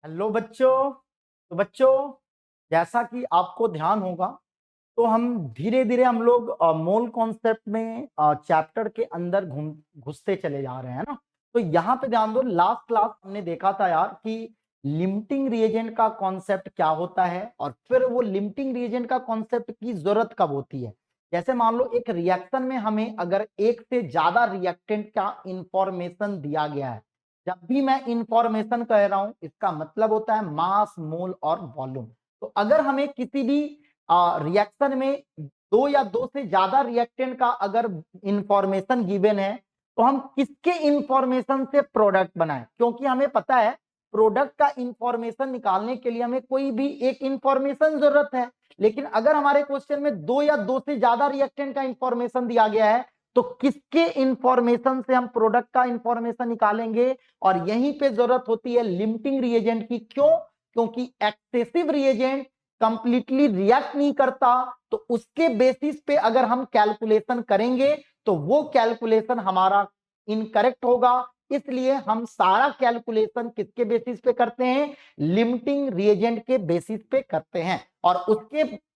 Hello बच्चों। तो बच्चों, जैसा कि आपको ध्यान होगा, तो हम धीरे धीरे हम लोग मोल कॉन्सेप्ट में चैप्टर के अंदर घुसते चले जा रहे हैं ना। तो यहाँ पे ध्यान दो, लास्ट क्लास हमने देखा था यार कि लिमिटिंग रिएजेंट का कॉन्सेप्ट क्या होता है और फिर वो लिमिटिंग रिएजेंट का कॉन्सेप्ट की जरूरत कब होती है। जैसे मान लो एक रिएक्शन में हमें अगर एक से ज्यादा रिएक्टेंट का इंफॉर्मेशन दिया गया है। जब भी मैं इंफॉर्मेशन कह रहा हूं, इसका मतलब होता है मास, मोल और वॉल्यूम। तो अगर हमें किसी भी रिएक्शन में दो या दो से ज्यादा रिएक्टेंट का अगर इंफॉर्मेशन गिवन है, तो हम किसके इंफॉर्मेशन से प्रोडक्ट बनाएं, क्योंकि हमें पता है प्रोडक्ट का इंफॉर्मेशन निकालने के लिए हमें कोई भी एक इंफॉर्मेशन जरूरत है। लेकिन अगर हमारे क्वेश्चन में दो या दो से ज्यादा रिएक्टेंट का इंफॉर्मेशन दिया गया है, तो किसके इंफॉर्मेशन से हम प्रोडक्ट का इंफॉर्मेशन निकालेंगे। और यहीं पे जरूरत होती है लिमिटिंग रिएजेंट की। क्यों? क्योंकि एक्सेसिव रिएजेंट कंप्लीटली रिएक्ट नहीं करता, तो उसके बेसिस पे अगर हम कैलकुलेशन करेंगे तो वो कैलकुलेशन हमारा इनकरेक्ट होगा। इसलिए हम सारा कैलकुलेशन किसके बेसिस पे करते हैं? लिमिटिंग रिएजेंट के बेसिस पे करते हैं। और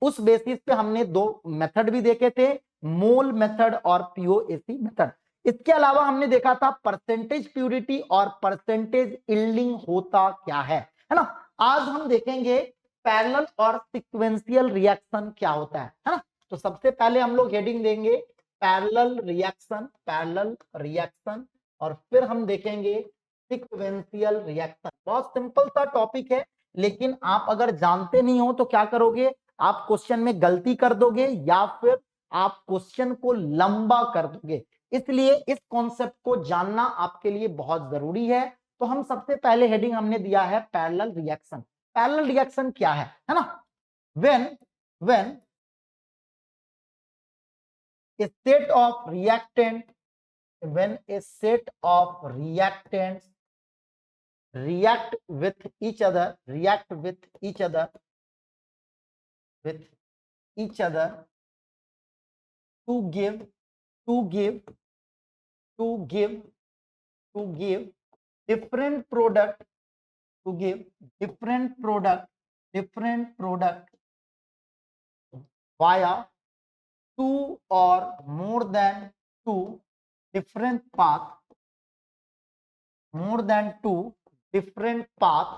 उस बेसिस पे हमने दो मेथड भी देखे थे, मोल मेथड और पीओएसी मेथड। इसके अलावा हमने देखा था परसेंटेज प्यूरिटी और परसेंटेज यील्डिंग होता क्या है ना। आज हम देखेंगे पैरेलल और सीक्वेंशियल रिएक्शन क्या होता है ना। तो सबसे पहले हम लोग हेडिंग देंगे पैरेलल रिएक्शन, पैरेलल रिएक्शन, और फिर हम देखेंगे सीक्वेंशियल रिएक्शन। बहुत सिंपल सा टॉपिक है, लेकिन आप अगर जानते नहीं हो तो क्या करोगे, आप क्वेश्चन में गलती कर दोगे या फिर आप क्वेश्चन को लंबा कर दोगे। इसलिए इस कॉन्सेप्ट को जानना आपके लिए बहुत जरूरी है। तो हम सबसे पहले हेडिंग हमने दिया है पैरेलल रिएक्शन। पैरेलल रिएक्शन क्या है ना। When a set of reactant when a set of reactants react with each other with each other to give to give to give to give different product to give different product via two or more than two different path more than two different path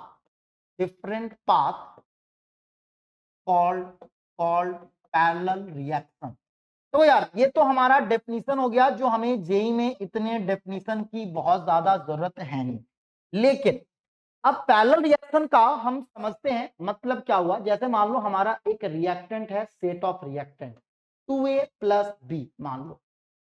called parallel reaction. तो यार ये तो हमारा definition हो गया, जो हमें JEE में इतने डेफिनेशन की बहुत ज्यादा जरूरत है नहीं। लेकिन अब पैरेलल रिएक्शन का हम समझते हैं मतलब क्या हुआ। जैसे मान लो हमारा एक रिएक्टेंट है, set of reactant 2a plus B मान लो।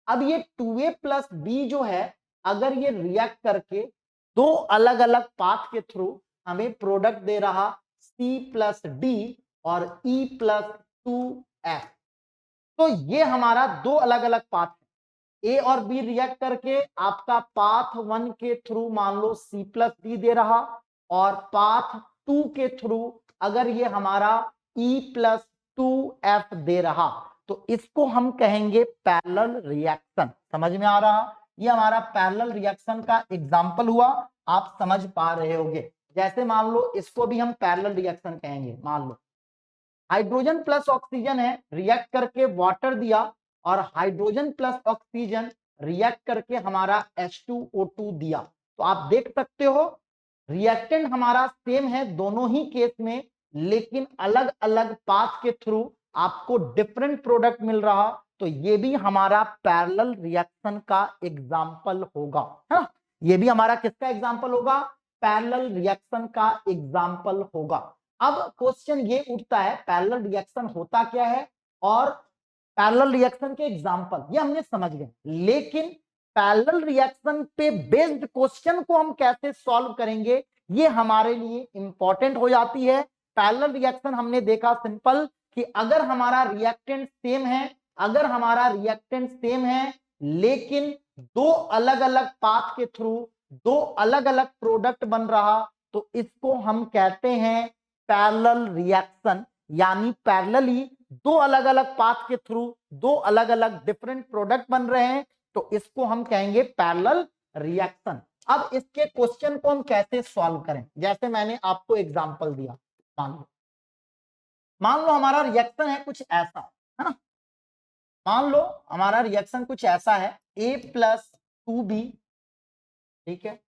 अब ये 2a प्लस बी जो है, अगर ये रिएक्ट करके दो अलग अलग पाथ के थ्रू हमें प्रोडक्ट दे रहा C प्लस डी और E प्लस 2F, तो ये हमारा दो अलग अलग पाथ है। ए और बी रिएक्ट करके आपका पाथ 1 के थ्रू मान लो C प्लस डी दे रहा, और पाथ 2 के थ्रू अगर ये हमारा E प्लस 2F दे रहा, तो इसको हम कहेंगे पैरेलल रिएक्शन। समझ में आ रहा? ये हमारा पैरेलल रिएक्शन का एग्जांपल हुआ, आप समझ पा रहे होंगे। जैसे मान लो इसको भी हम पैरेलल रिएक्शन कहेंगे। मान लो हाइड्रोजन प्लस ऑक्सीजन है, रिएक्ट करके वाटर दिया, और हाइड्रोजन प्लस ऑक्सीजन रिएक्ट करके हमारा H2O2 दिया। तो आप देख सकते हो रिएक्टेंट हमारा सेम है दोनों ही केस में, लेकिन अलग अलग पाथ के थ्रू आपको डिफरेंट प्रोडक्ट मिल रहा। तो ये भी हमारा पैरेलल रिएक्शन का एग्जाम्पल होगा, है ना। ये भी हमारा किसका एग्जाम्पल होगा? पैरेलल रिएक्शन का एग्जाम्पल होगा। अब क्वेश्चन ये उठता है पैरेलल रिएक्शन होता क्या है और पैरेलल रिएक्शन के एग्जाम्पल ये हमने समझ गए, लेकिन पैरेलल रिएक्शन पे बेस्ड क्वेश्चन को हम कैसे सॉल्व करेंगे, ये हमारे लिए इंपॉर्टेंट हो जाती है। पैरेलल रिएक्शन हमने देखा सिंपल कि अगर हमारा रिएक्टेंट सेम है लेकिन दो अलग अलग पाथ के थ्रू दो अलग अलग प्रोडक्ट बन रहा, तो इसको हम कहते हैं पैरेलल रिएक्शन। यानी पैरेलली दो अलग अलग पाथ के थ्रू दो अलग अलग डिफरेंट प्रोडक्ट बन रहे हैं, तो इसको हम कहेंगे पैरेलल रिएक्शन। अब इसके क्वेश्चन को हम कैसे सॉल्व करें, जैसे मैंने आपको एग्जांपल दिया, मान लो हमारा रिएक्शन है कुछ ऐसा, है ना, मान लो हमारा रिएक्शन कुछ ऐसा है, A+2B, ठीक है,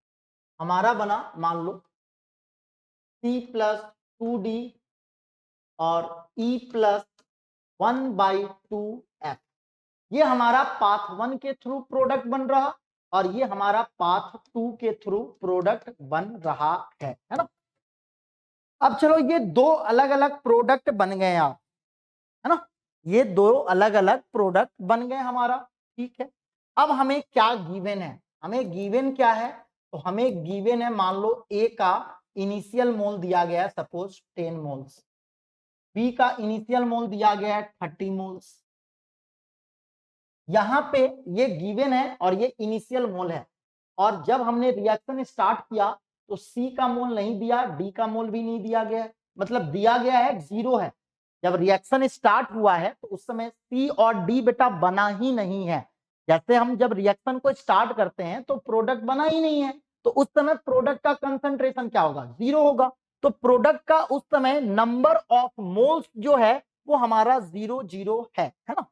हमारा बना मान लो C+2D और E+1/2F। ये हमारा पाथ 1 के थ्रू प्रोडक्ट बन रहा और ये हमारा पाथ 2 के थ्रू प्रोडक्ट बन रहा है ना। अब चलो ये दो अलग अलग प्रोडक्ट बन गए आप, है ना, ये दो अलग अलग प्रोडक्ट बन गए हमारा, ठीक है। अब हमें क्या गिवन है, हमें गिवन क्या है, तो हमें गिवन है मान लो A का इनिशियल मोल दिया गया है सपोज 10 मोल्स, B का इनिशियल मोल दिया गया है 30 मोल्स। यहां पे ये गिवन है और ये इनिशियल मोल है, और जब हमने रिएक्शन स्टार्ट किया तो C का मोल नहीं दिया, D का मोल भी नहीं दिया गया है, मतलब दिया गया है 0 है। जब रिएक्शन स्टार्ट हुआ है तो उस समय C और D बेटा बना ही नहीं है। जैसे हम जब रिएक्शन को स्टार्ट करते हैं तो प्रोडक्ट बना ही नहीं है, तो उस समय प्रोडक्ट का कंसंट्रेशन क्या होगा, 0 होगा। तो प्रोडक्ट का उस समय नंबर ऑफ मोल्स जो है वो हमारा 0 0 है ना।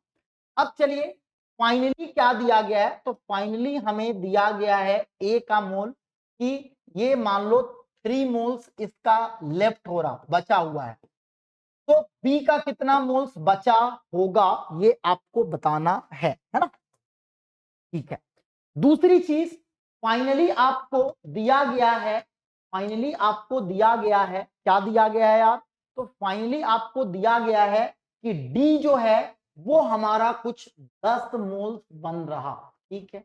अब चलिए फाइनली क्या दिया गया है, तो फाइनली हमें दिया गया है A का मोल कि ये मान लो 3 मोल्स इसका लेफ्ट हो रहा बचा हुआ है, तो B का कितना मोल्स बचा होगा ये आपको बताना है ना, ठीक है। दूसरी चीज फाइनली आपको दिया गया है, फाइनली आपको दिया गया है, क्या दिया गया है यार, तो फाइनली आपको दिया गया है कि D जो है वो हमारा कुछ 10 मोल्स बन रहा, ठीक है,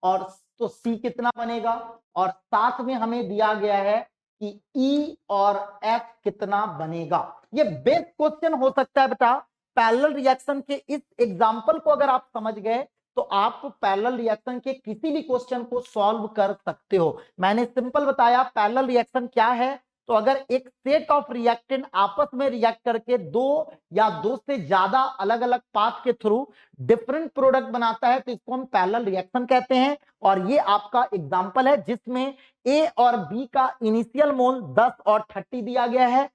और तो C कितना बनेगा, और साथ में हमें दिया गया है कि E और F कितना बनेगा। ये बेस्ट क्वेश्चन हो सकता है बेटा पैरेलल रिएक्शन के। इस एग्जांपल को अगर आप समझ गए तो आप पैरेलल रिएक्शन के किसी भी क्वेश्चन को सॉल्व कर सकते हो। मैंने सिंपल बताया पैरेलल रिएक्शन क्या है, तो अगर एक सेट ऑफ रिएक्टेंट आपस में रिएक्ट करके दो या दो से ज्यादा अलग अलग पाथ के थ्रू डिफरेंट प्रोडक्ट बनाता है तो इसको हम पैरेलल रिएक्शन कहते हैं। और ये आपका एग्जांपल है जिसमें A और B का इनिशियल मोल 10 और 30 दिया गया है।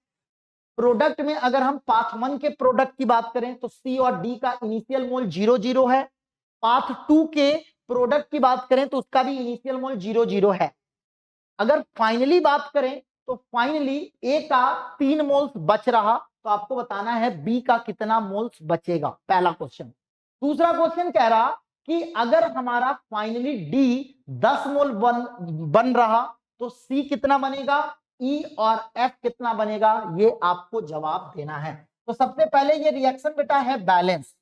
प्रोडक्ट में अगर हम पाथ 1 के प्रोडक्ट की बात करें तो C और D का इनिशियल मोल 0 0 है। पाथ 2 के प्रोडक्ट की बात करें तो उसका भी इनिशियल मोल 0 0 है। अगर फाइनली बात करें तो फाइनली A का 3 मोल्स बच रहा, तो आपको बताना है B का कितना मोल्स बचेगा, पहला क्वेश्चन। दूसरा क्वेश्चन कह रहा कि अगर हमारा फाइनली D 10 मोल बन रहा तो C कितना बनेगा, E और F कितना बनेगा, ये आपको जवाब देना है। तो सबसे पहले ये रिएक्शन बेटा है बैलेंस,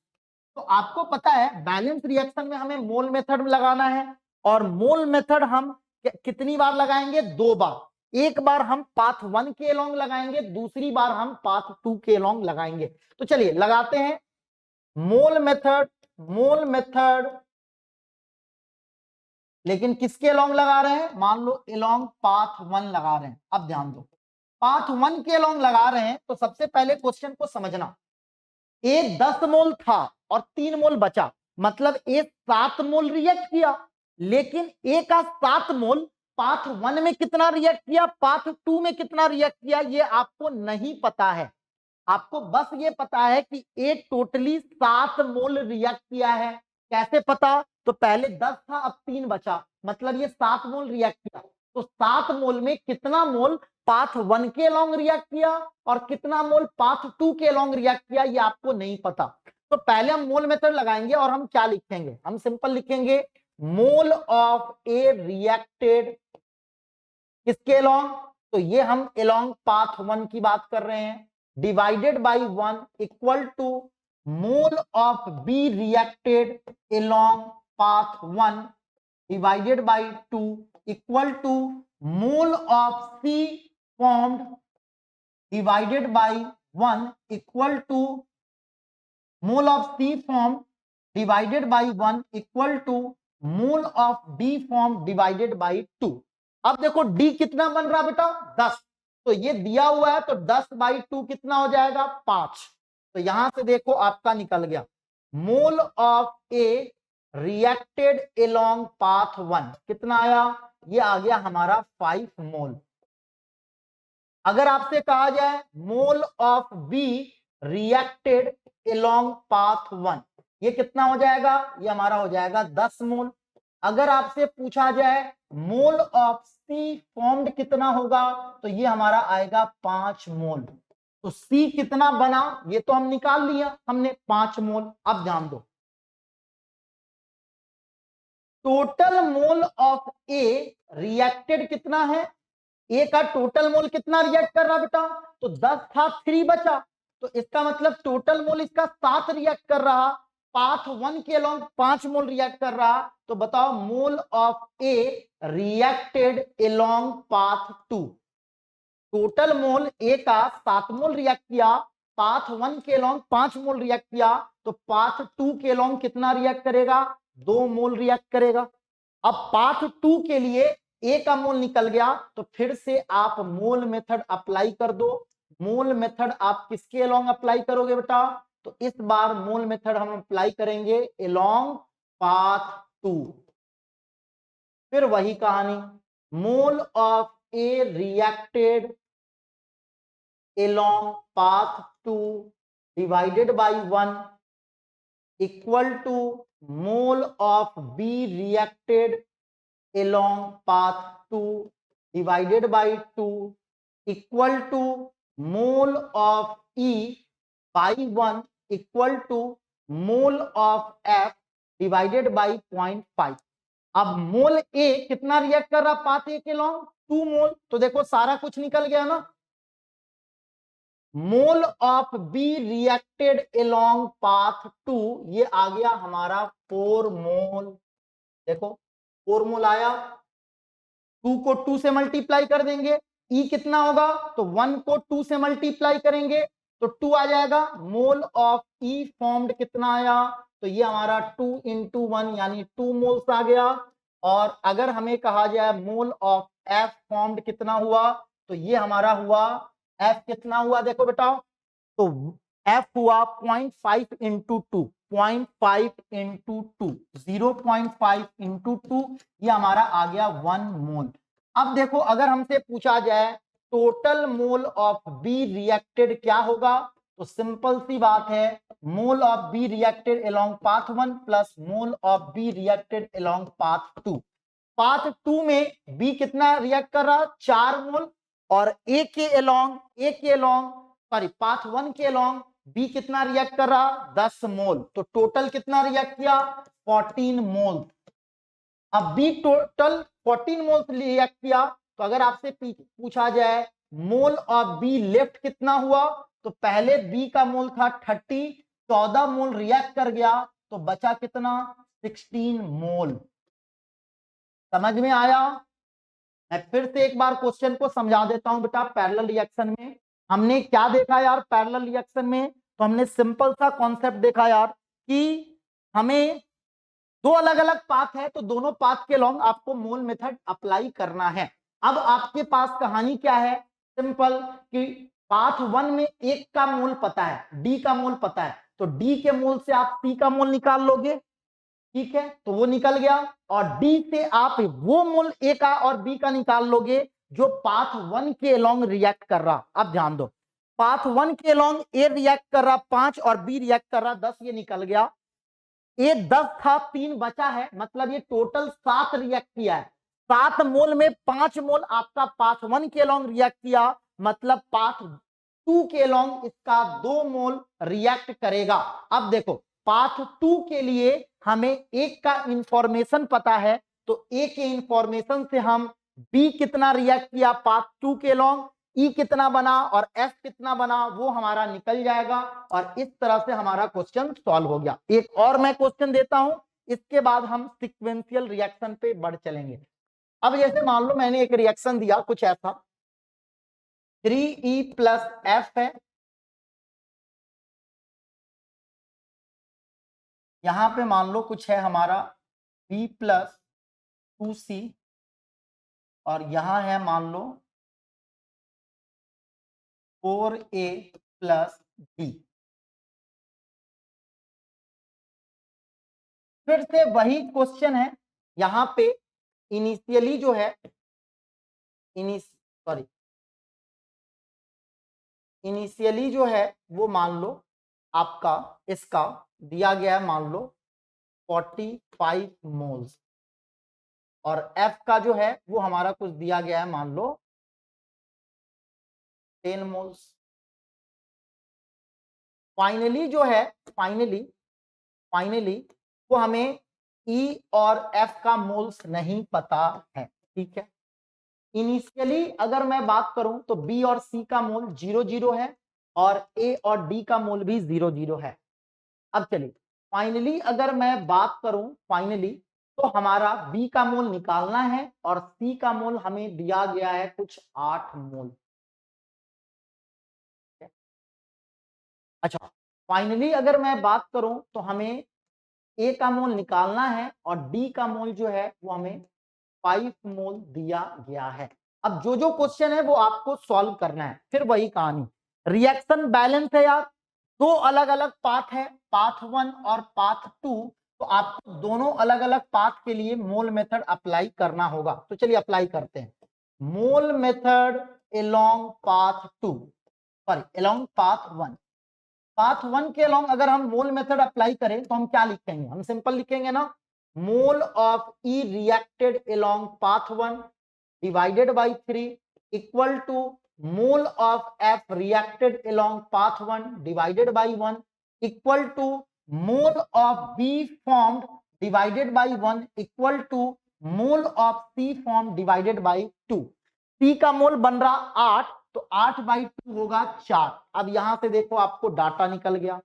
तो आपको पता है बैलेंस रिएक्शन में हमें मोल मेथड लगाना है, और मोल मेथड हम कितनी बार लगाएंगे, 2 बार। एक बार हम पाथ 1 के अलोंग लगाएंगे, दूसरी बार हम पाथ 2 के अलोंग लगाएंगे। तो चलिए लगाते हैं मोल मेथड, मोल मेथड, लेकिन किसके अलोंग लगा रहे हैं, मान लो अलोंग पाथ 1 लगा रहे हैं। अब ध्यान दो पाथ 1 के अलोंग लगा रहे हैं तो सबसे पहले क्वेश्चन को समझना, A 10 मोल था और 3 मोल बचा, मतलब A 7 मोल रिएक्ट किया, लेकिन A का 7 मोल पाथ 1 में कितना रिएक्ट किया, पाथ 2 में कितना रिएक्ट किया, ये आपको नहीं पता है। आपको बस ये पता है कि A टोटली 7 मोल रिएक्ट किया है। कैसे पता, तो पहले 10 था अब 3 बचा, मतलब ये 7 मोल रिएक्ट किया। तो 7 मोल में कितना मोल पाथ 1 के अलोंग रिएक्ट किया और कितना मोल पाथ 2 के अलोंग रिएक्ट किया, ये आपको नहीं पता। तो पहले हम मोल मेथड लगाएंगे और हम क्या लिखेंगे, हम सिंपल लिखेंगे मोल ऑफ ए रिएक्टेड किसके अलोंग, तो ये हम अलोंग पाथ 1 की बात कर रहे हैं, divided by 1 equal to mole of B reacted along path 1 divided by 2 equal to mole of C formed divided by 1 equal to mole of C formed divided by 1 equal to mole of D formed divided by 2। अब देखो D कितना बन रहा बेटा 10, तो ये दिया हुआ है तो 10/2 कितना हो जाएगा 5। तो यहां से देखो आपका निकल गया mole of A reacted along path 1 कितना आया ये आ गया हमारा 5 मोल। अगर आपसे कहा जाए mole of B reacted along path 1, ये कितना हो जाएगा? ये हमारा हो जाएगा 10 मोल। अगर आपसे पूछा जाए मोल ऑफ सी फॉर्म्ड कितना होगा, तो ये हमारा आएगा 5 मोल। तो सी कितना बना ये तो हम निकाल लिया हमने, 5 मोल। अब ध्यान दो, total mole of a reacted कितना है? ए का टोटल मोल कितना रिएक्ट कर रहा बेटा? तो 10 था, 3 बचा, तो इसका मतलब टोटल मोल इसका 7 रिएक्ट कर रहा। पाथ 1 के अलोंग 5 मोल रिएक्ट कर रहा। तो बताओ mole of a reacted along path 2। Total mole a का 7 मोल रिएक्ट किया, पाथ 1 के अलोंग 5 मोल रिएक्ट किया, तो पाथ 2 के अलोंग कितना रिएक्ट करेगा? 2 मोल रिएक्ट करेगा। अब पाथ 2 के लिए ए का मोल निकल गया, तो फिर से आप मोल मेथड अप्लाई कर दो। मोल मेथड आप किसके अलोंग अप्लाई करोगे बेटा? तो इस बार मोल मेथड हम अप्लाई करेंगे अलोंग पाथ 2। फिर वही कहानी, mole of a reacted along path 2 divided by 1 equal to mole of B reacted along path 2 divided by 2 equal to mole of E by 1 equal to mole of F divided by 0.5। अब मोल ए कितना react कर रहा path ए के long? 2 मोल। तो देखो सारा कुछ निकल गया ना। Mole of B reacted along path 2, ये आ गया हमारा 4 मोल। देखो 4 मोल आया, 2 को 2 से मल्टीप्लाई कर देंगे, ई कितना होगा? तो 1 को 2 से मल्टीप्लाई करेंगे तो 2 आ जाएगा। मोल ऑफ ई फॉर्म्ड कितना आया? तो ये हमारा 2 इंटू 1 यानी 2 मोल्स आ गया। और अगर हमें कहा जाए मोल ऑफ एफ फॉर्म्ड कितना हुआ, तो ये हमारा हुआ, एफ कितना हुआ देखो बेटा? तो एफ हुआ 0.5 इंटू 2, 0.5 इंटू 2, 0.5 इंटू 2, ये हमारा आ गया 1 मोल। अब देखो अगर हमसे पूछा जाए total mole of B reacted क्या होगा, तो सिंपल सी बात है, mole of B reacted along path 1 plus mole of B reacted along path 2। Path 2 में बी कितना रिएक्ट कर रहा? 4 मोल। और ए के अलोंग सॉरी पाथ 1 के अलोंग बी कितना रिएक्ट कर रहा? 10 मोल। तो टोटल कितना रिएक्ट किया? 14 मोल। अब बी टोटल 14 मोल रिएक्ट किया, तो अगर आपसे पूछा जाए मोल ऑफ बी लेफ्ट कितना हुआ, तो पहले बी का मोल था 30, 14 मोल रिएक्ट कर गया, तो बचा कितना? 16 मोल। समझ में आया? मैं फिर से एक बार क्वेश्चन को समझा देता हूं बेटा। पैरेलल रिएक्शन में हमने क्या देखा यार? पैरेलल रिएक्शन में तो हमने सिंपल सा कॉन्सेप्ट देखा यार कि हमें दो अलग अलग पाथ है, तो दोनों पाथ के लॉन्ग आपको मोल मेथड अप्लाई करना है। अब आपके पास कहानी क्या है? सिंपल कि पाथ 1 में एक का मोल पता है, डी का मोल पता है, तो डी के मोल से आप सी का मोल निकाल लोगे। ठीक है, तो वो निकल गया। और डी से आप वो मोल ए का और बी का निकाल लोगे जो पाथ 1 के अलोंग रिएक्ट कर रहा। अब ध्यान दो, पाथ 1 के अलोंग ए रिएक्ट कर रहा 5 और बी रिएक्ट कर रहा 10, ये निकल गया। ए 10 था, 3 बचा है, मतलब ये टोटल 7 रिएक्ट किया है। 7 मोल में 5 मोल आपका पाथ 1 के अलोंग रिएक्ट किया, मतलब पाथ 2 के अलोंग इसका 2 मोल रिएक्ट करेगा। अब देखो पाथ 2 के लिए हमें एक का इंफॉर्मेशन पता है, तो ए के इंफॉर्मेशन से हम बी कितना रिएक्ट किया पाथ 2 के अलोंग, ई कितना बना और एफ कितना बना वो हमारा निकल जाएगा। और इस तरह से हमारा क्वेश्चन सॉल्व हो गया। एक और मैं क्वेश्चन देता हूं, इसके बाद हम सीक्वेंशियल रिएक्शन पे बढ़ चलेंगे। अब जैसे मान लो मैंने एक रिएक्शन दिया कुछ ऐसा, 3E प्लस एफ है, यहां पे मान लो कुछ है हमारा B प्लस 2C, और यहां है मान लो 4A प्लस D। फिर से वही क्वेश्चन है, यहां पे इनिशियली जो है इनिशियली जो है वो मान लो आपका इसका दिया गया है, मान लो 45 मोल्स, और F का जो है वो हमारा कुछ दिया गया है, मान लो 10 मोल्स। फाइनली जो है फाइनली वो हमें E और F का मोल्स नहीं पता है, ठीक है। इनिशियली अगर मैं बात करूं तो B और C का मोल 0-0 है और A और D का मोल भी 0-0 है। अब चलिए फाइनली अगर मैं बात करूं तो हमारा B का मोल निकालना है और C का मोल हमें दिया गया है कुछ 8 मोल। अच्छा, फाइनली अगर मैं बात करूं तो हमें A का मोल निकालना है और D का मोल जो है वो हमें 5 मोल दिया गया है। अब जो जो क्वेश्चन है वो आपको सॉल्व करना है, फिर वही कहानी, रिएक्शन बैलेंस है यार, दो अलग अलग पाथ है, पाथ 1 और पाथ 2, तो आपको दोनों अलग अलग पाथ के लिए मोल मेथड अप्लाई करना होगा। तो चलिए अप्लाई करते हैं। Mole method along path 2, sorry along path 1। Path 1 के अलोंग अगर हम मोल मेथड अप्लाई करें तो हम क्या लिखेंगे, हम सिंपल लिखेंगे ना, mole of E reacted along path 1 divided by 3 equal to mole of F reacted along path 1 divided by 1 equal to mole of B formed divided by 1 equal to mole of C form divided by 2। C का mole बन रहा 8, तो 8/2 होगा 4। अब यहां से देखो आपको डाटा निकल गया,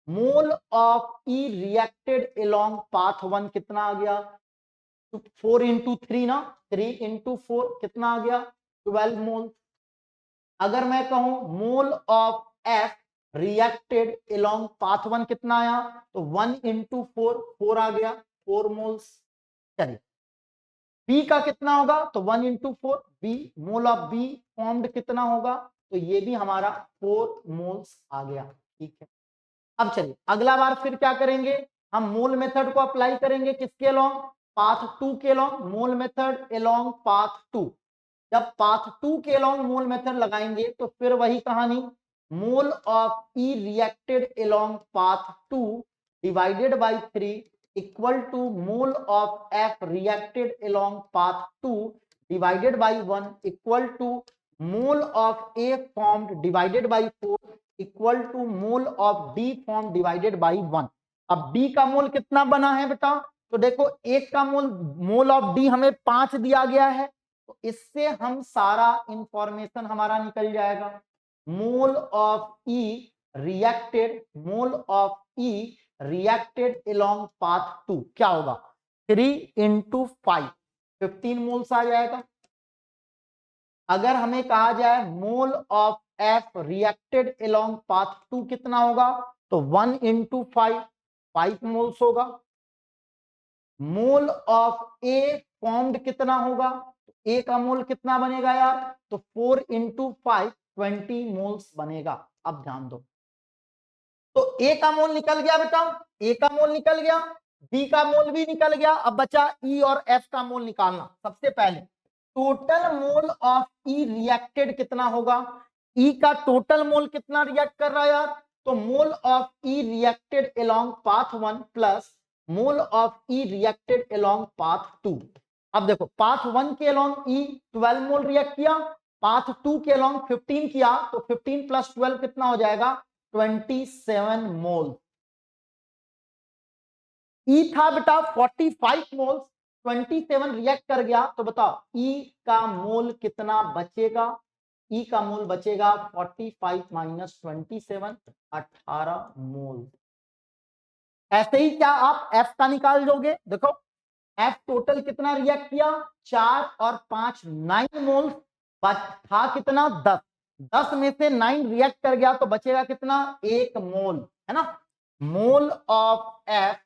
मोल of E reacted along path 1 कितना आ गया, 4 इंटू 3 ना, 3 इंटू 4 कितना आ गया, 12 मोल। अगर मैं कहूं मोल of F reacted along path 1 कितना आया, तो 1 इंटू 4, 4 आ गया, 4 मोल्स। चलिए बी का कितना होगा, तो 1 into 4, B mole of B formed कितना होगा, तो ये भी हमारा 4 मोल्स आ गया, ठीक है। अब चलिए अगला बार फिर क्या करेंगे, हम मोल मेथड को अप्लाई करेंगे किसके अलोंग, पाथ 2 के अलोंग, मोल मेथड अलोंग पाथ 2। जब पाथ 2 के अलोंग मोल मेथड लगाएंगे तो फिर वही कहानी, mole of E reacted along path 2 divided by 3 equal to mole of F reacted along path 2 divided by 1 equal to mole of A formed divided by 4 equal to mole of D form divided by 1। अब D का mole कितना बना है बेटा, तो देखो एक का मोल ऑफ डी हमें 5 दिया गया है, तो इससे हम सारा इंफॉर्मेशन हमारा निकल जाएगा। मोल of E reacted along path 2 क्या होगा, 3 इंटू 5, 15 मोल्स आ जाएगा। अगर हमें कहा जाए mole of F reacted along path 2 कितना होगा, तो 1 इंटू 5, 5 मोल्स होगा। मोल ऑफ ए फॉर्म्ड कितना होगा, ए का मोल कितना बनेगा यार, तो 4 इंटू 5, 20 मोल्स बनेगा। अब ध्यान दो, तो ए का मोल निकल गया बेटा, ए का मोल निकल गया, बी का मोल भी निकल गया, अब बचा ई और एफ का मोल निकालना। सबसे पहले total mole of E reacted कितना होगा, ई का टोटल मोल कितना रिएक्ट कर रहा है यार, तो मोल of E reacted along path 1 plus mole of E reacted along path 2। अब देखो पाथ 1 के अलोंग ई 12 मोल रिएक्ट किया, पाथ 2 के अलोंग 15 किया, तो 15 प्लस 12 कितना हो जाएगा, 27 मोल। ई था बेटा 45 मोल्स, 27 रिएक्ट कर गया, तो बताओ ई का मोल कितना बचेगा, ई का मोल बचेगा 45 माइनस 27, 18 मोल। ऐसे ही क्या आप एफ का निकाल दोगे, देखो एफ टोटल कितना रिएक्ट किया, 4 और 5 9 मोल्स, था कितना 10, 10 में से 9 रिएक्ट कर गया, तो बचेगा कितना 1 मोल, है ना। Mole of F,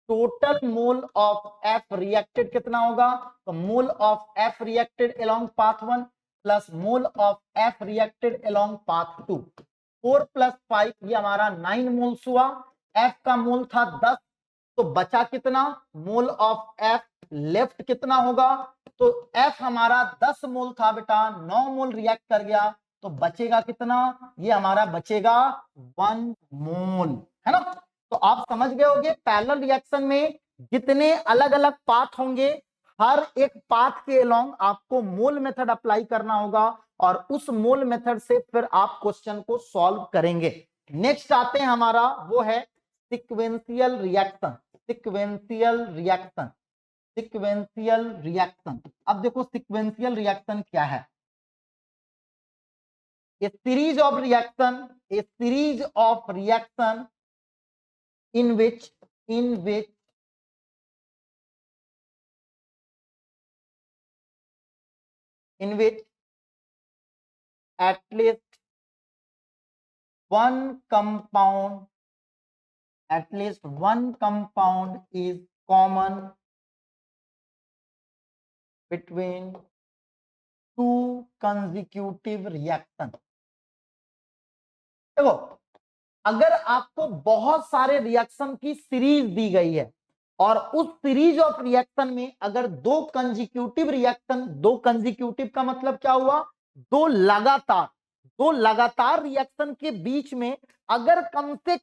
total mole of F reacted कितना होगा, तो मोल of F reacted along path 1 plus mole of F reacted along path 2, 4 plus 5 ये हमारा 9 मोल्स हुआ। एफ का मोल था 10, तो बचा कितना, मोल ऑफ एफ लेफ्ट कितना होगा? तो F हमारा 10 मोल था बेटा, 9 मोल रिएक्ट कर गया, तो बचेगा कितना? ये हमारा बचेगा 1 मोल, है ना। तो आप समझ गए होंगे पैरेलल रिएक्शन में जितने अलग अलग पाथ होंगे, हर एक पाथ के अलोंग आपको मोल मेथड अप्लाई करना होगा और उस मोल मेथड से फिर आप क्वेश्चन को सॉल्व करेंगे। नेक्स्ट आते हैं हमारा, वो है sequential reaction. Sequential reaction, sequential reaction. अब देखो सीक्वेंशियल रिएक्शन क्या है? A series of reaction, a series of reaction in which at least one compound is common between two consecutive reactions। देखो, अगर आपको बहुत सारे रिएक्शन की सीरीज दी गई है और उस सीरीज ऑफ रिएक्शन में अगर दो कंजिक्यूटिव रिएक्शन, दो कंजिक्यूटिव का मतलब क्या हुआ? दो लगातार रिएक्शन के बीच में अगर कम से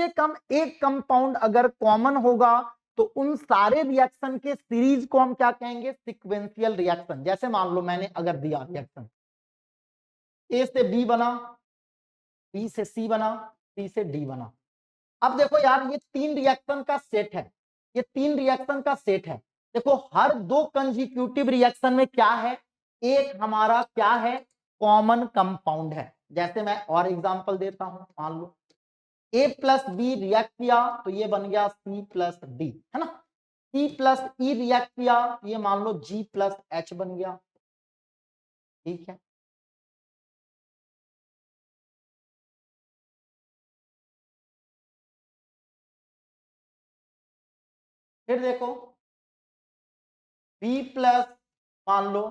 कम एक कंपाउंड अगर कॉमन होगा तो उन सारे रिएक्शन के सीरीज को हम क्या कहेंगे? Sequential reaction. जैसे मान लो मैंने अगर दिया रिएक्शन ए से बी बना, बी से सी बना, सी से डी बना। अब देखो यार, ये तीन रिएक्शन का सेट है, ये तीन रिएक्शन का सेट है। देखो हर दो कंजिक्यूटिव रिएक्शन में क्या है? एक हमारा क्या है? कॉमन कंपाउंड है। जैसे मैं और एग्जांपल देता हूं, मान लो ए प्लस बी रिएक्ट किया तो ये बन गया सी प्लस डी, है ना। सी प्लस ई रिएक्ट किया तो ये मान लो जी प्लस एच बन गया, ठीक है। फिर देखो बी प्लस मान लो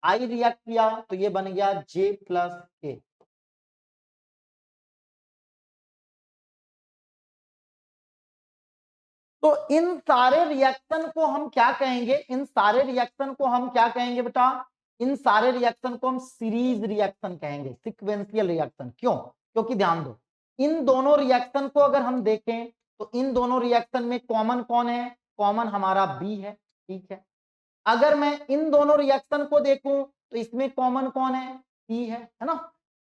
आई रिएक्ट किया तो ये बन गया जे प्लस के। तो इन सारे रिएक्शन को हम क्या कहेंगे? इन सारे रिएक्शन को हम क्या कहेंगे बेटा? इन सारे रिएक्शन को हम सीरीज रिएक्शन कहेंगे, सीक्वेंशियल रिएक्शन। क्यों? क्योंकि ध्यान दो, इन दोनों रिएक्शन को अगर हम देखें तो इन दोनों रिएक्शन में कॉमन कौन है? कॉमन हमारा बी है, ठीक है। अगर मैं इन दोनों रिएक्शन को देखूं तो इसमें कॉमन कौन है? सी है ना।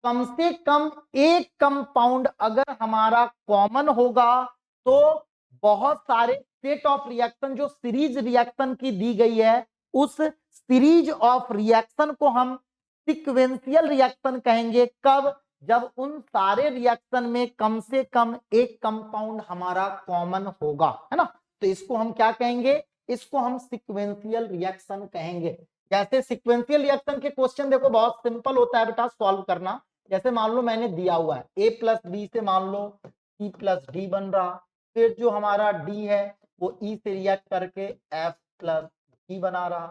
कम से कम एक कंपाउंड अगर हमारा कॉमन होगा तो बहुत सारे सेट ऑफ रिएक्शन जो सीरीज रिएक्शन की दी गई है, उस सीरीज ऑफ रिएक्शन को हम सीक्वेंशियल रिएक्शन कहेंगे। कब? जब उन सारे रिएक्शन में कम से कम एक कंपाउंड हमारा कॉमन होगा, है ना। तो इसको हम क्या कहेंगे? इसको हम सीक्वेंशियल रिएक्शन कहेंगे। जैसे सीक्वेंशियल रिएक्शन के क्वेश्चन देखो बहुत सिंपल होता है बेटा सॉल्व करना। जैसे मान लो मैंने दिया हुआ है ए प्लस बी से मान लो सी प्लस डी बन रहा, फिर जो हमारा डी है वो ई से रिएक्ट करके एफ प्लस जी बना रहा,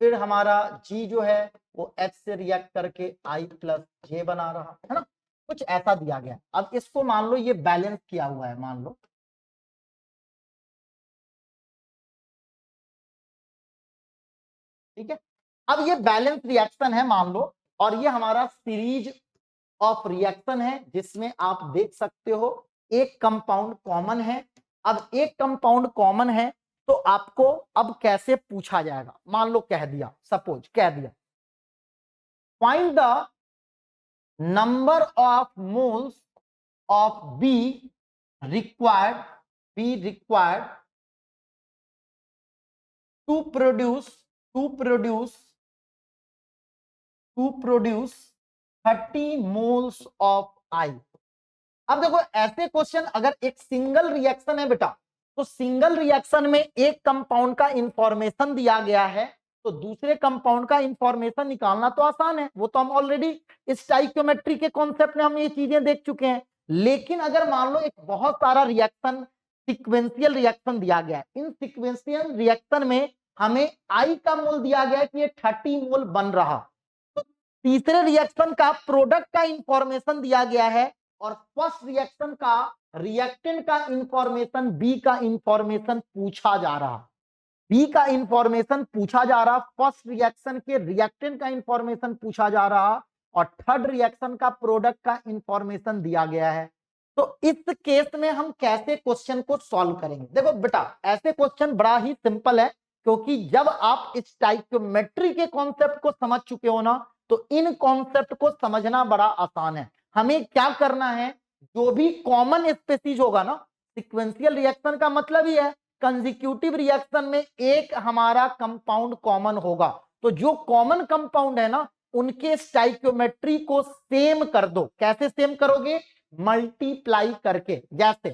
फिर हमारा जी जो है वो एच से रिएक्ट करके आई प्लस जे बना रहा, है ना। कुछ ऐसा दिया गया। अब इसको मान लो ये बैलेंस किया हुआ है, मान लो ठीक है। अब ये बैलेंस रिएक्शन है मान लो, और ये हमारा सीरीज ऑफ रिएक्शन है जिसमें आप देख सकते हो एक कंपाउंड कॉमन है। अब एक कंपाउंड कॉमन है तो आपको अब कैसे पूछा जाएगा? मान लो कह दिया, सपोज कह दिया find the number of moles of B required to produce 30 moles of I. अब देखो ऐसे क्वेश्चन अगर एक सिंगल रिएक्शन है बेटा, तो सिंगल रिएक्शन में एक कंपाउंड का इंफॉर्मेशन दिया गया है तो दूसरे कंपाउंड का इंफॉर्मेशन निकालना तो आसान है, वो तो हम ऑलरेडी स्टोइकियोमेट्री के कॉन्सेप्ट में हम ये चीजें देख चुके हैं। लेकिन अगर मान लो एक बहुत सारा रिएक्शन सिक्वेंशियल रिएक्शन दिया गया है, इन सिक्वेंशियल रिएक्शन में हमें आई का मोल दिया गया है कि ये 30 मोल बन रहा, तो तीसरे रिएक्शन का प्रोडक्ट का इंफॉर्मेशन दिया गया है और फर्स्ट रिएक्शन का रिएक्टेंट का इंफॉर्मेशन, बी का इंफॉर्मेशन पूछा जा रहा। बी का इंफॉर्मेशन पूछा जा रहा, फर्स्ट रिएक्शन के रिएक्टेंट का इंफॉर्मेशन पूछा जा रहा और थर्ड रिएक्शन का प्रोडक्ट का इंफॉर्मेशन दिया गया है। तो इस केस में हम कैसे क्वेश्चन को सॉल्व करेंगे? देखो बेटा, ऐसे क्वेश्चन बड़ा ही सिंपल है, क्योंकि जब आप इस स्टाइकियोमेट्री के कॉन्सेप्ट को समझ चुके हो ना, तो इन कॉन्सेप्ट को समझना बड़ा आसान है। हमें क्या करना है, जो भी कॉमन स्पेसीज होगा ना, सिक्वेंशियल रिएक्शन का मतलब ही है कंसेक्यूटिव रिएक्शन में एक हमारा कंपाउंड कॉमन होगा, तो जो कॉमन कंपाउंड है ना, उनके स्टाइकियोमेट्री को सेम कर दो। कैसे सेम करोगे? मल्टीप्लाई करके। जैसे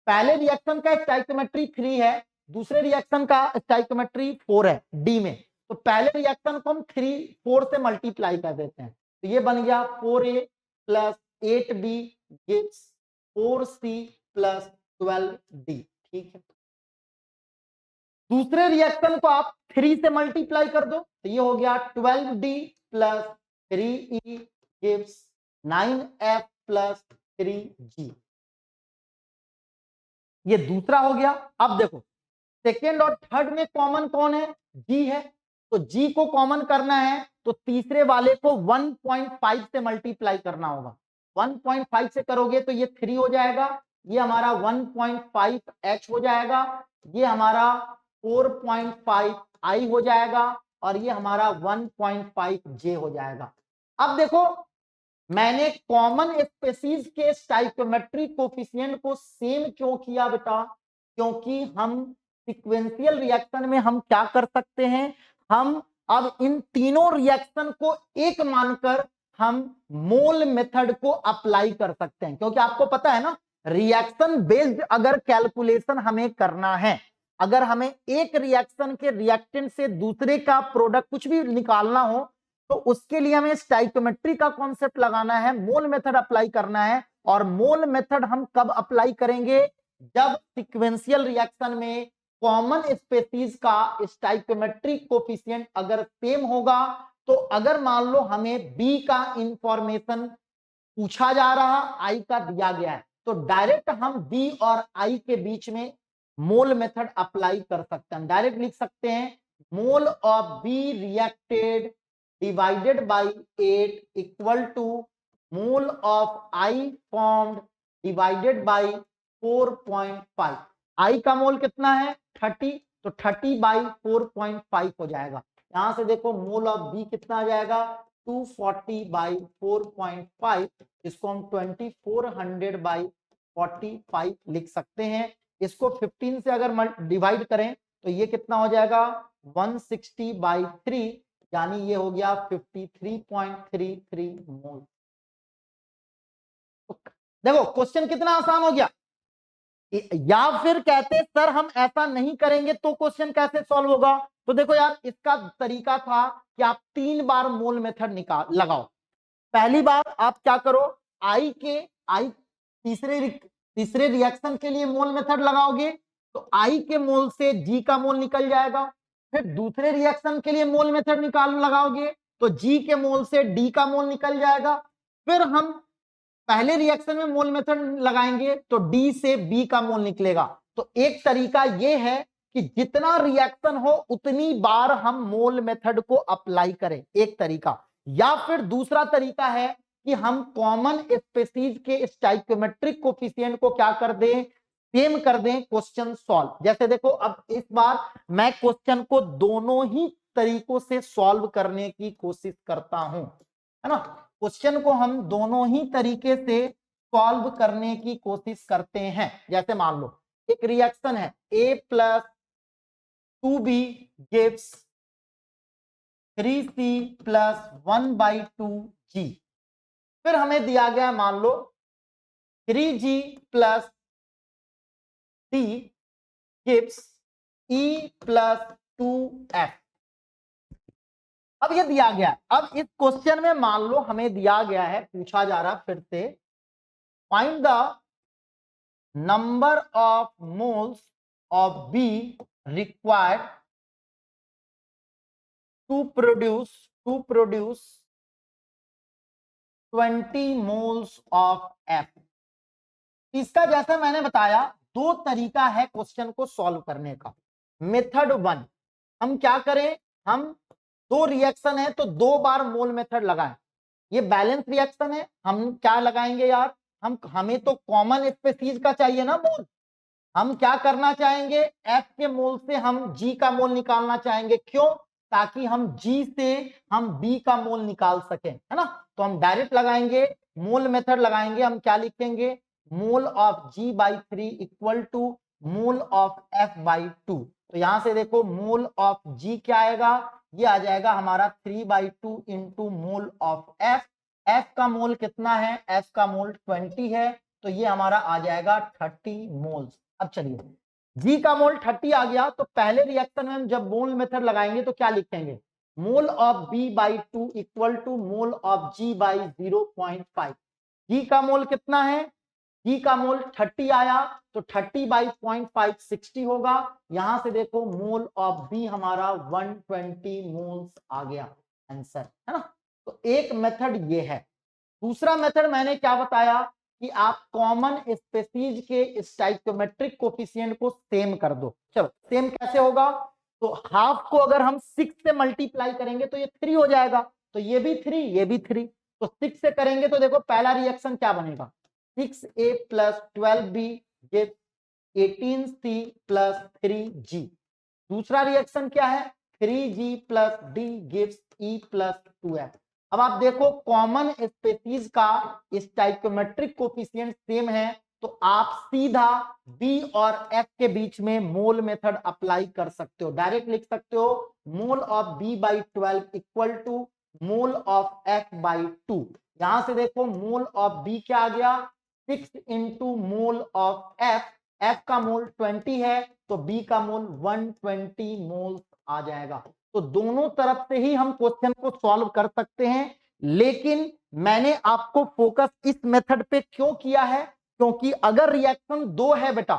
पहले रिएक्शन का स्टाइकियोमेट्री 3 है, दूसरे रिएक्शन का स्टाइकियोमेट्री 4 है डी में, तो पहले रिएक्शन को हम 4 से मल्टीप्लाई कर देते हैं, तो ये बन गया 4a plus 8b gives 4c plus 12d। ठीक है, दूसरे रिएक्शन को आप 3 से मल्टीप्लाई कर दो, तो ये हो गया 12d plus 3e gives 9f plus 3g। ये दूसरा हो गया। अब देखो, सेकेंड और थर्ड में कॉमन कौन है? जी है, तो जी को कॉमन करना है तो तीसरे वाले को 1.5 से मल्टीप्लाई करना होगा। 1.5 से करोगे तो ये 3 हो जाएगा, ये हमारा 1.5h हो जाएगा, ये हमारा 4.5i हो जाएगा और ये हमारा 1.5j हो जाएगा। अब देखो, मैंने कॉमन स्पेसीज के स्टाइकियोमेट्री कोफिशिएंट को सेम क्यों किया बेटा? क्योंकि हम सीक्वेंशियल रिएक्शन में हम क्या कर सकते हैं, हम अब इन तीनों रिएक्शन को एक मानकर हम मोल मेथड को अप्लाई कर सकते हैं। क्योंकि आपको पता है ना, रिएक्शन बेस्ड अगर कैलकुलेशन हमें करना है, अगर हमें एक रिएक्शन के रिएक्टेंट से दूसरे का प्रोडक्ट कुछ भी निकालना हो, तो उसके लिए हमें स्टाइकियोमेट्री का कॉन्सेप्ट लगाना है, मोल मेथड अप्लाई करना है। और मोल मेथड हम कब अप्लाई करेंगे? जब सीक्वेंशियल रिएक्शन में कॉमन स्पेसीज का स्टाइकियोमेट्रिक कोफिशिएंट अगर सेम होगा, तो अगर मान लो हमें बी का इंफॉर्मेशन पूछा जा रहा, आई का दिया गया है, तो डायरेक्ट हम बी और आई के बीच में मोल मेथड अप्लाई कर सकते हैं। डायरेक्ट लिख सकते हैं mole of B reacted divided by 8 equal to mole of I formed divided by 4.5। I का मोल कितना है? 30, तो 30 बाई 4.5 हो जाएगा। यहां से देखो मोल ऑफ बी कितना आ जाएगा? 240 बाई 4.5, इसको हम 2400 बाई 45 लिख सकते हैं। इसको 15 से अगर डिवाइड करें तो ये कितना हो जाएगा? 160 बाई 3, यानी ये हो गया 53.33 मोल। देखो क्वेश्चन कितना आसान हो गया। या फिर कहते सर हम ऐसा नहीं करेंगे तो क्वेश्चन कैसे सॉल्व होगा? तो देखो यार, इसका तरीका था कि आप 3 बार मोल मेथड निकाल लगाओ। पहली बार आप क्या करो, आई तीसरे रिएक्शन के लिए मोल मेथड लगाओगे, तो आई के मोल से जी का मोल निकल जाएगा। फिर दूसरे रिएक्शन के लिए मोल मेथड लगाओगे, तो जी के मोल से डी का मोल निकल जाएगा। फिर हम पहले रिएक्शन में मोल मेथड लगाएंगे तो डी से बी का मोल निकलेगा। तो एक तरीका यह है कि जितना रिएक्शन हो उतनी बार हम मोल मेथड को अप्लाई करें, एक तरीका। या फिर दूसरा तरीका है कि हम कॉमन स्पेसीज के स्टाइकियोमेट्रिक कोफिशिएंट को क्या कर दें? सेम कर दें, क्वेश्चन सॉल्व। जैसे देखो, अब इस बार मैं क्वेश्चन को दोनों ही तरीकों से सॉल्व करने की कोशिश करता हूं, है ना। क्वेश्चन को हम दोनों ही तरीके से सॉल्व करने की कोशिश करते हैं। जैसे मान लो एक रिएक्शन है a plus 2b gives 3c plus 1/2g। फिर हमें दिया गया मान लो 3g plus c gives e plus 2f। अब ये दिया गया, अब इस क्वेश्चन में मान लो हमें दिया गया है, पूछा जा रहा फिर से, find the number of moles of B required to produce 20 moles of F. इसका जैसा मैंने बताया, दो तरीका है क्वेश्चन को सॉल्व करने का। मेथड 1, हम क्या करें, हम दो रिएक्शन है तो 2 बार मोल मेथड लगाएं। ये बैलेंस रिएक्शन है, हम क्या लगाएंगे यार, हमें तो कॉमन स्पीसीज का चाहिए ना मोल। हम क्या करना चाहेंगे, F के मोल से हम G का मोल निकालना चाहेंगे। क्यों, ताकि हम G से हम B का मोल निकाल सकें, है ना। तो हम डायरेक्ट लगाएंगे, मोल मेथड लगाएंगे। हम क्या लिखेंगे, mole of G by 3 equal to mole of F by 2। तो यहां से देखो मोल ऑफ G क्या आएगा, ये आ जाएगा हमारा 3/2 into mole of F। F का मोल कितना है, F का मोल 20 है, तो ये हमारा आ जाएगा 30 मोल्स। अब चलिए, G का मोल 30 आ गया, तो पहले रिएक्शन में हम जब मोल मेथड लगाएंगे तो क्या लिखेंगे, mole of B by 2 equal to mole of G by 0.5। G का मोल कितना है, G का मोल 30 आया, तो 30/0.5 60 होगा। यहां से देखो मोल ऑफ B हमारा 120 मोल्स आ गया आंसर, है ना। तो एक मेथड ये है। दूसरा मेथड मैंने क्या बताया कि आप कॉमन स्पीसीज के स्टोइकियोमेट्रिक कोफिशिएंट को सेम कर दो। चलो सेम कैसे होगा, तो हाफ को अगर हम 6 से मल्टीप्लाई करेंगे तो ये 3 हो जाएगा, तो ये भी 3 ये भी 3। तो 6 से करेंगे तो देखो पहला रिएक्शन क्या बनेगा, 6A plus 12B gives 18C plus 3G। दूसरा रिएक्शन क्या है, 3G plus D gives E plus 2F। अब आप देखो कॉमन स्पीसीज का स्टोइकियोमेट्रिक कोफिशिएंट सेम है, तो आप सीधा B और F के बीच में मोल मेथड अप्लाई कर सकते हो। डायरेक्ट लिख सकते हो mole of B by 12 equal to mole of F by 2। यहां से देखो मोल ऑफ B क्या आ गया, 6 into mole of F। F का मोल 20 है, तो B का मोल 120 मोल आ जाएगा। तो दोनों तरफ से ही हम क्वेश्चन को सॉल्व कर सकते हैं, लेकिन मैंने आपको फोकस इस मेथड पे क्यों किया है, क्योंकि अगर रिएक्शन 2 है बेटा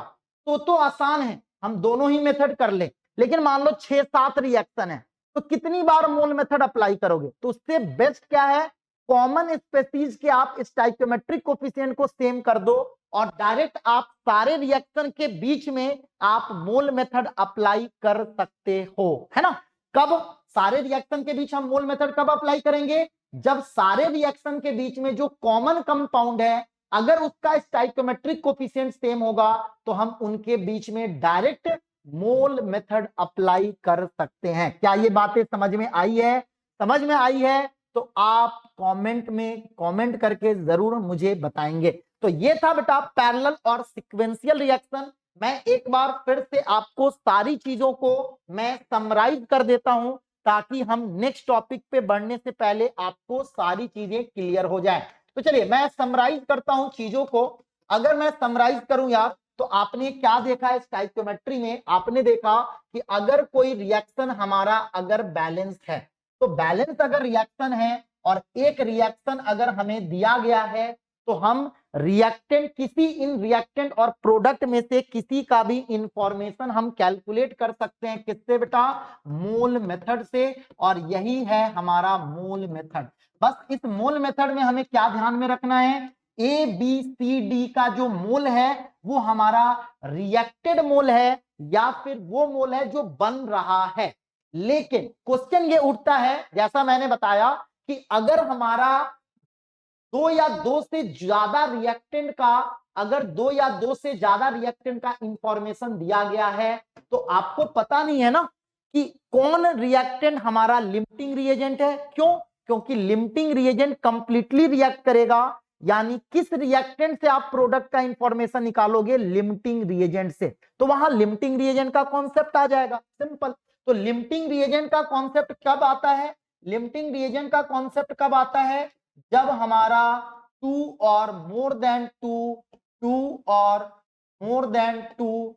तो आसान है, हम दोनों ही मेथड कर ले। लेकिन मान लो 6-7 रिएक्शन है, तो कितनी बार मोल मेथड अप्लाई करोगे, तो उससे बेस्ट क्या है, कॉमन स्पीसीज के आप स्टोइकियोमेट्रिक कोफिशिएंट को सेम कर दो और डायरेक्ट आप सारे रिएक्शन के बीच में आप मोल मेथड अप्लाई कर सकते हो, है ना। कब, सारे रिएक्शन के बीच हम मोल मेथड कब अप्लाई करेंगे, जब सारे रिएक्शन के बीच में जो कॉमन कंपाउंड है अगर उसका स्टोइकियोमेट्रिक कोफिशिएंट सेम होगा तो हम उनके बीच में डायरेक्ट मोल मेथड अप्लाई कर सकते हैं। क्या ये बातें समझ में आई है, समझ में आई है तो आप कमेंट में कमेंट करके जरूर मुझे बताएंगे। तो ये था बेटा पैरेलल और सीक्वेंशियल रिएक्शन। मैं एक बार फिर से आपको सारी चीजों को मैं समराइज कर देता हूं ताकि हम नेक्स्ट टॉपिक पे बढ़ने से पहले आपको सारी चीजें क्लियर हो जाए। तो चलिए मैं समराइज करता हूं चीजों को। अगर मैं समराइज करूं यार, तो आपने क्या देखा है स्टोइकियोमेट्री में, आपने देखा कि अगर कोई रिएक्शन हमारा अगर बैलेंस है, तो बैलेंस अगर रिएक्शन है और एक रिएक्शन अगर हमें दिया गया है तो हम रिएक्टेंट किसी इन रिएक्टेंट और प्रोडक्ट में से किसी का भी इंफॉर्मेशन हम कैलकुलेट कर सकते हैं, किससे बेटा, मोल मेथड से। और यही है हमारा मोल मेथड। बस इस मोल मेथड में हमें क्या ध्यान में रखना है, ए बी सी डी का जो मोल है वो हमारा रिएक्टेड मोल है या फिर वो मोल है जो बन रहा है। लेकिन क्वेश्चन ये उठता है, जैसा मैंने बताया कि अगर हमारा 2 या 2 से ज्यादा रिएक्टेंट का, अगर 2 या 2 से ज्यादा रिएक्टेंट का इंफॉर्मेशन दिया गया है तो आपको पता नहीं है ना कि कौन रिएक्टेंट हमारा लिमिटिंग रिएजेंट है। क्यों, क्योंकि लिमिटिंग रिएजेंट कंप्लीटली रिएक्ट करेगा, यानी किस रिएक्टेंट से आप प्रोडक्ट का इंफॉर्मेशन निकालोगे, लिमिटिंग रिएजेंट से। तो वहां लिमिटिंग रिएजेंट का कॉन्सेप्ट आ जाएगा, सिंपल। तो लिमिटिंग रिएजेंट का कॉन्सेप्ट कब आता है, लिमिटिंग रिएजेंट का कॉन्सेप्ट कब आता है, जब हमारा 2 और मोर देन 2 और more than 2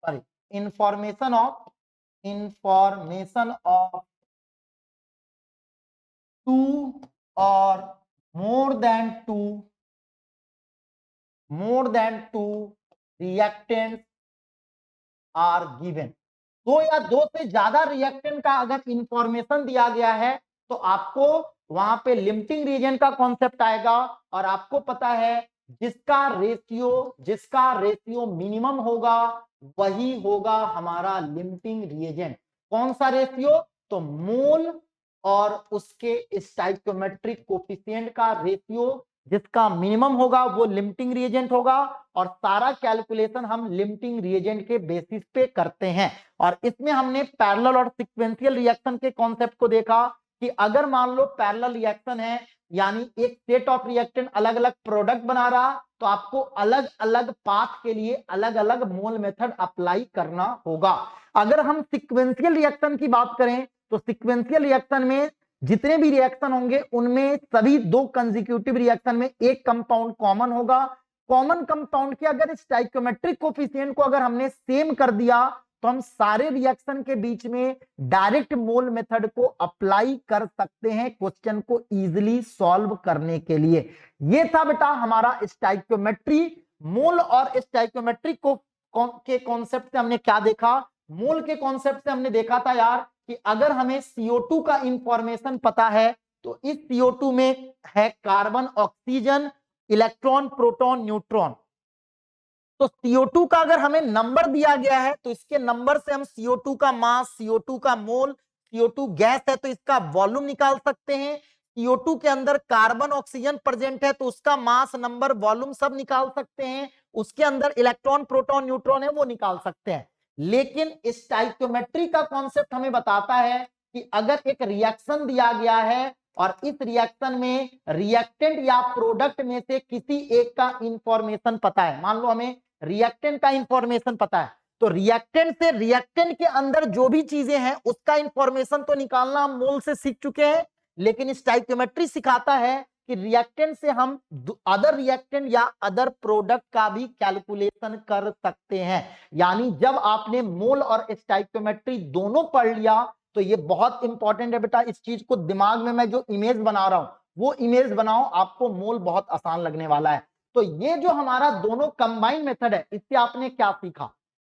sorry information of 2 और more than 2 reactants are given. 2 या 2 से ज्यादा रिएक्टेंट का अगर इंफॉर्मेशन दिया गया है तो आपको वहां पे लिमिटिंग रिएजेंट का कॉन्सेप्ट आएगा। और आपको पता है जिसका रेशियो मिनिमम होगा वही होगा हमारा लिमिटिंग रिएजेंट। कौन सा रेशियो? तो मोल और उसके स्टोइकियोमेट्रिक कोफिशिएंट का रेशियो, जिसका मिनिमम होगा वो लिमिटिंग रिएजेंट होगा, और सारा कैलकुलेशन हम लिमिटिंग रिएजेंट के बेसिस पे करते हैं। और इसमें हमने पैरेलल और सीक्वेंशियल रिएक्शन के कॉन्सेप्ट को देखा कि अगर मान लो पैरेलल रिएक्शन है, यानी एक सेट ऑफ रिएक्टेंट अलग अलग प्रोडक्ट बना रहा, तो आपको अलग अलग पाथ के लिए अलग अलग मोल मेथड अप्लाई करना होगा। अगर हम सीक्वेंशियल रिएक्शन की बात करें तो सीक्वेंशियल रिएक्शन में जितने भी रिएक्शन होंगे उनमें सभी दो कंसेक्यूटिव रिएक्शन में एक कंपाउंड कॉमन होगा। कॉमन कंपाउंड के अगर स्टोइकियोमेट्रिक कोफिशिएंट को अगर हमने सेम कर दिया तो हम सारे रिएक्शन के बीच में डायरेक्ट मोल मेथड को अप्लाई कर सकते हैं क्वेश्चन को इजीली सॉल्व करने के लिए। ये था बेटा हमारा स्टोइकियोमेट्री। मोल और स्टोइकियोमेट्रिक को के कॉन्सेप्ट से हमने क्या देखा? मोल के कॉन्सेप्ट से हमने देखा था यार कि अगर हमें CO2 का इंफॉर्मेशन पता है तो इस CO2 में है carbon, oxygen, electron, proton, neutron. तो CO2 का अगर हमें नंबर दिया गया है तो इसके नंबर से हम CO2 का मास, CO2 का मोल, CO2 गैस है तो इसका वॉल्यूम निकाल सकते हैं। CO2 के अंदर कार्बन, ऑक्सीजन प्रेजेंट है तो उसका मास, नंबर, वॉल्यूम सब निकाल सकते हैं। उसके अंदर इलेक्ट्रॉन, प्रोटॉन, न्यूट्रॉन है वो निकाल सकते हैं। लेकिन स्टोइकियोमेट्री का कॉन्सेप्ट हमें बताता है कि अगर एक रिएक्शन दिया गया है और इस रिएक्शन में रिएक्टेंट या प्रोडक्ट में से किसी एक का इंफॉर्मेशन पता है, मान लो हमें रिएक्टेंट का इंफॉर्मेशन पता है, तो रिएक्टेंट से रिएक्टेंट के अंदर जो भी चीजें हैं उसका इंफॉर्मेशन तो निकालना हम मोल से सीख चुके हैं, लेकिन स्टोइकियोमेट्री सिखाता है कि रिएक्टेंट से हम अदर रिएक्टेंट या अदर प्रोडक्ट का भी कैलकुलेशन कर सकते हैं। यानी जब आपने मोल और स्टोइकियोमेट्री दोनों पढ़ लिया तो ये बहुत इंपॉर्टेंट है बेटा। इस चीज को दिमाग में मैं जो इमेज बना रहा हूं वो इमेज बनाओ, आपको मोल बहुत आसान लगने वाला है। तो ये जो हमारा दोनों कंबाइन मेथड है, इससे आपने क्या सीखा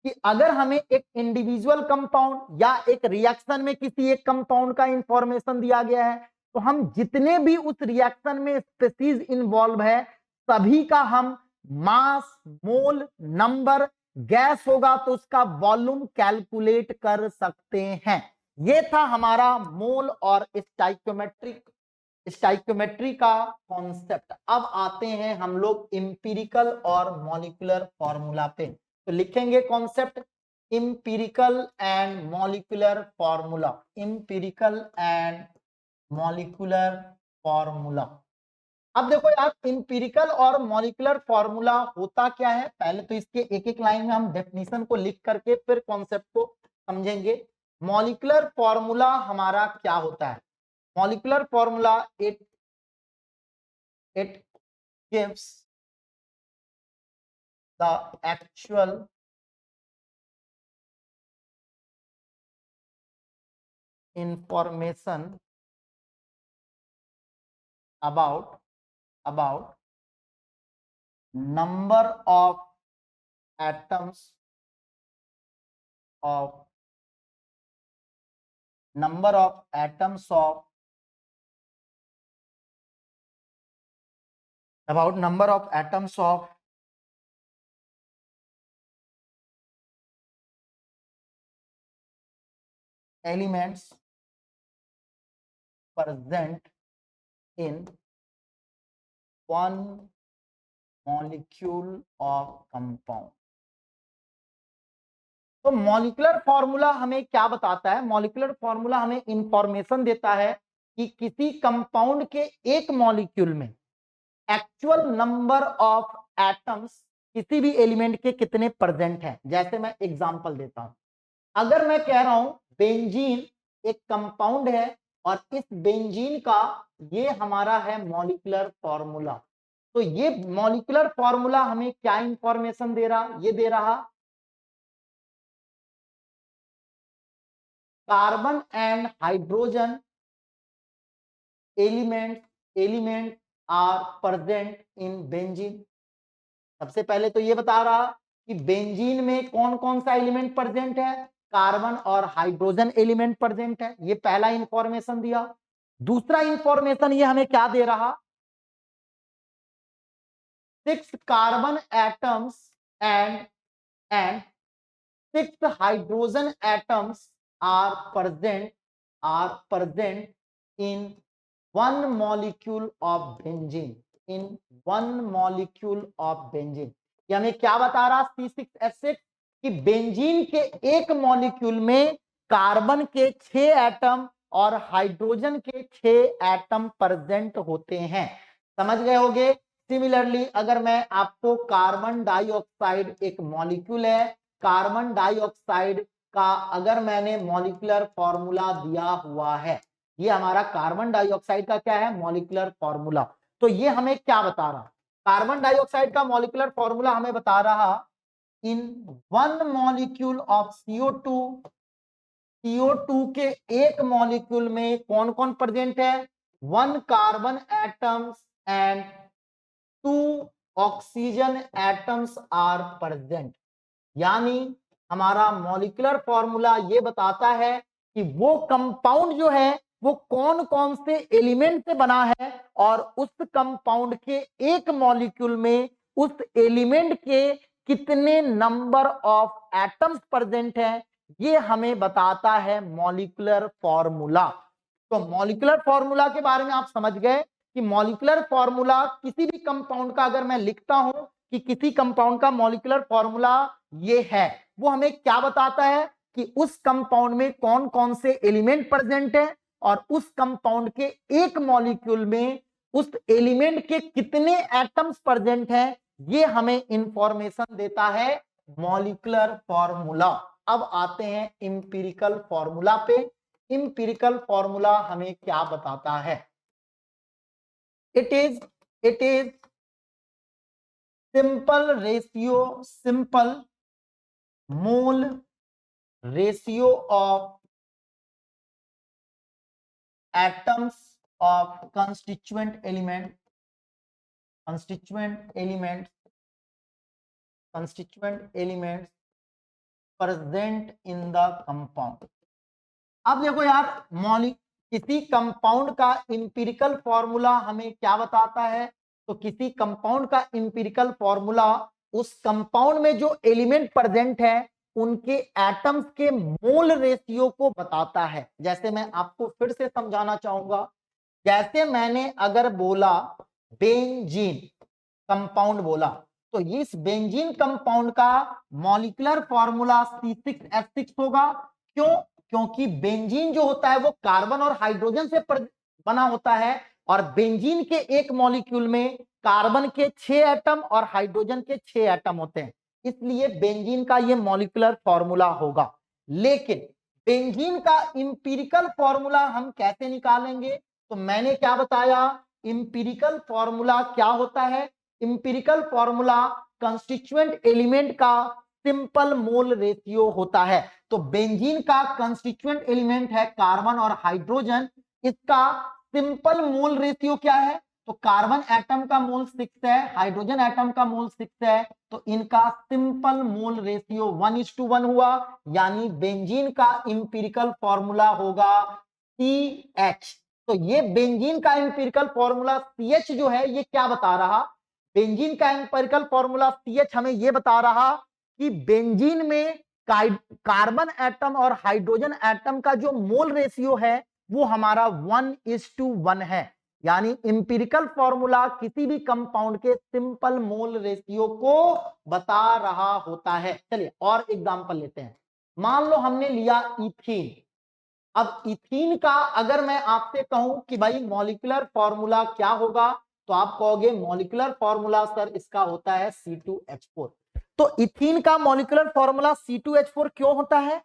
कि अगर हमें एक इंडिविजुअल कंपाउंड या एक रिएक्शन में किसी एक कंपाउंड का इंफॉर्मेशन दिया गया है तो हम जितने भी उस रिएक्शन में स्पीशीज इन्वॉल्व है सभी का हम मास, मोल, नंबर, गैस होगा तो उसका वॉल्यूम कैलकुलेट कर सकते हैं। ये था हमारा मोल और स्टोइकियोमेट्री का कॉन्सेप्ट। अब आते हैं हम लोग इंपीरिकल और मॉलिक्यूलर फॉर्मूला पे। तो लिखेंगे concept empirical and molecular formula, empirical and molecular formula. अब देखो यार इंपीरिकल और मॉलिक्यूलर फॉर्मूला होता क्या है, पहले तो इसके एक एक लाइन में हम डेफिनेशन को लिख करके फिर कॉन्सेप्ट को समझेंगे। मॉलिक्यूलर फॉर्मूला हमारा क्या होता है? Molecular formula it gives the actual information about number of atoms of about number of atoms of elements present in one molecule of compound। तो मॉलिक्यूलर फॉर्मूला हमें क्या बताता है? मॉलिक्यूलर फॉर्मूला हमें इंफॉर्मेशन देता है कि किसी कंपाउंड के एक मॉलिक्यूल में एक्चुअल नंबर ऑफ एटम्स किसी भी एलिमेंट के कितने प्रेजेंट हैं। जैसे मैं एग्जांपल देता हूं, अगर मैं कह रहा हूं बेंजीन एक कंपाउंड है और इस बेंजीन का ये हमारा है मॉलिक्यूलर फॉर्मूला, तो ये मॉलिक्यूलर फॉर्मूला हमें क्या इंफॉर्मेशन दे रहा? ये दे रहा carbon and hydrogen element are present in benzene. सबसे पहले तो ये बता रहा कि बेंजीन में कौन कौन सा एलिमेंट प्रेजेंट है? कार्बन और हाइड्रोजन एलिमेंट प्रेजेंट है, ये पहला इंफॉर्मेशन दिया। दूसरा इंफॉर्मेशन ये हमें क्या दे रहा? 6 carbon atoms and 6 hydrogen atoms are present in one molecule of benzene, in one molecule of benzene। ये हमें क्या बता रहा C6H6 कि बेंजीन के एक मॉलिक्यूल में कार्बन के 6 एटम और हाइड्रोजन के 6 एटम प्रेजेंट होते हैं। समझ गए होगे। सिमिलरली अगर मैं आपको कार्बन डाइऑक्साइड एक मॉलिक्यूल है, कार्बन डाइऑक्साइड का अगर मैंने मॉलिक्यूलर फॉर्मूला दिया हुआ है, ये हमारा कार्बन डाइऑक्साइड का क्या है मॉलिक्यूलर फॉर्मूला, तो ये हमें क्या बता रहा, कार्बन डाइऑक्साइड का मॉलिक्यूलर फॉर्मूला हमें बता रहा in one molecule of CO2, CO2 के एक मॉलिक्यूल में कौन कौन प्रेजेंट है, 1 carbon atoms and 2 oxygen atoms are present. यानी हमारा मॉलिक्यूलर फॉर्मूला ये बताता है कि वो कंपाउंड जो है वो कौन कौन से एलिमेंट से बना है और उस कंपाउंड के एक मॉलिक्यूल में उस एलिमेंट के कितने नंबर ऑफ एटम्स प्रेजेंट हैं, ये हमें बताता है मॉलिक्यूलर फॉर्मूला। तो मॉलिक्यूलर फॉर्मूला के बारे में आप समझ गए कि मॉलिक्यूलर फॉर्मूला किसी भी कंपाउंड का अगर मैं लिखता हूं कि किसी कंपाउंड का मॉलिक्यूलर फॉर्मूला ये है, वो हमें क्या बताता है कि उस कंपाउंड में कौन कौन से एलिमेंट प्रेजेंट है और उस कंपाउंड के एक मॉलिक्यूल में उस एलिमेंट के कितने एटम्स प्रेजेंट हैं, ये हमें इंफॉर्मेशन देता है मॉलिक्यूलर फॉर्मूला। अब आते हैं इंपिरिकल फॉर्मूला पे। इंपिरिकल फॉर्मूला हमें क्या बताता है, it is simple ratio, simple mole ratio of atoms of constituent element present in the compound। अब देखो यार, किसी कंपाउंड का इंपिरिकल फॉर्मूला हमें क्या बताता है, तो किसी कंपाउंड का इंपिरिकल फॉर्मूला उस कंपाउंड में जो एलिमेंट प्रेजेंट है उनके एटम्स के मोल रेशियो को बताता है। जैसे मैं आपको फिर से समझाना चाहूंगा, जैसे मैंने अगर बोला बेंजीन कंपाउंड बोला, तो इस बेंजीन कंपाउंड का मॉलिक्यूलर फॉर्मूला C6H6 होगा। क्यों? क्योंकि बेंजीन जो होता है वो कार्बन और हाइड्रोजन से बना होता है और बेंजीन के एक मॉलिक्यूल में कार्बन के 6 एटम और हाइड्रोजन के 6 एटम होते हैं, इसलिए बेंजीन का ये मॉलिक्यूलर फॉर्मूला होगा। लेकिन बेंजीन का इंपिरिकल फॉर्मूला हम कैसे निकालेंगे, तो मैंने क्या बताया, इंपिरिकल फॉर्मूला क्या होता है, इंपिरिकल फॉर्मूला कंस्टिट्यूएंट एलिमेंट का सिंपल मोल रेशियो होता है। तो बेंजीन का कंस्टिट्यूएंट एलिमेंट है कार्बन और हाइड्रोजन, इसका सिंपल मोल रेशियो क्या है, तो कार्बन एटम का मोल 6 है, हाइड्रोजन एटम का मोल 6 है, तो इनका सिंपल मोल रेशियो 1:1 हुआ। यानी बेंजीन का इंपिरिकल फॉर्मूला होगा CH। तो ये बेंजीन का इंपिरिकल फॉर्मूला CH जो है ये क्या बता रहा, बेंजीन का इंपिरिकल फॉर्मूला CH हमें ये बता रहा कि बेंजीन में कार्बन एटम और हाइड्रोजन एटम का जो मोल रेशियो है वो हमारा 1:1 है। यानी इंपिरिकल फॉर्मूला किसी भी कंपाउंड के सिंपल मोल रेशियो को बता रहा होता है। चलिए और एग्जांपल लेते हैं। मान लो हमने लिया इथीन। अब इथीन का अगर मैं आपसे कहूं कि भाई मॉलिक्यूलर फॉर्मूला क्या होगा, तो आप कहोगे मॉलिक्यूलर फॉर्मूला सर इसका होता है C2H4। तो इथीन का मॉलिक्यूलर फॉर्मूला C2H4 क्यों होता है,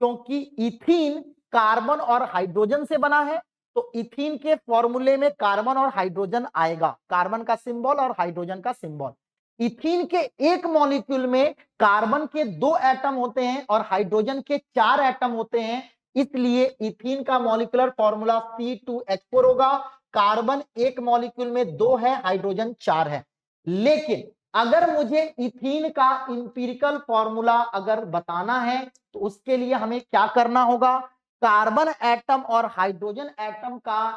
क्योंकि इथीन कार्बन और हाइड्रोजन से बना है, तो इथीन के फॉर्मूले में कार्बन और हाइड्रोजन आएगा, कार्बन का सिंबल और हाइड्रोजन का सिंबल। इथीन के एक मॉलिक्यूल में कार्बन के 2 एटम होते हैं और हाइड्रोजन के 4 एटम होते हैं, इसलिए इथीन का मॉलिक्यूलर फॉर्मूला C2H4 होगा। कार्बन एक मॉलिक्यूल में 2 है, हाइड्रोजन 4 है। लेकिन अगर मुझे इथीन का इंपिरिकल फॉर्मूला अगर बताना है तो उसके लिए हमें क्या करना होगा, कार्बन एटम और हाइड्रोजन एटम का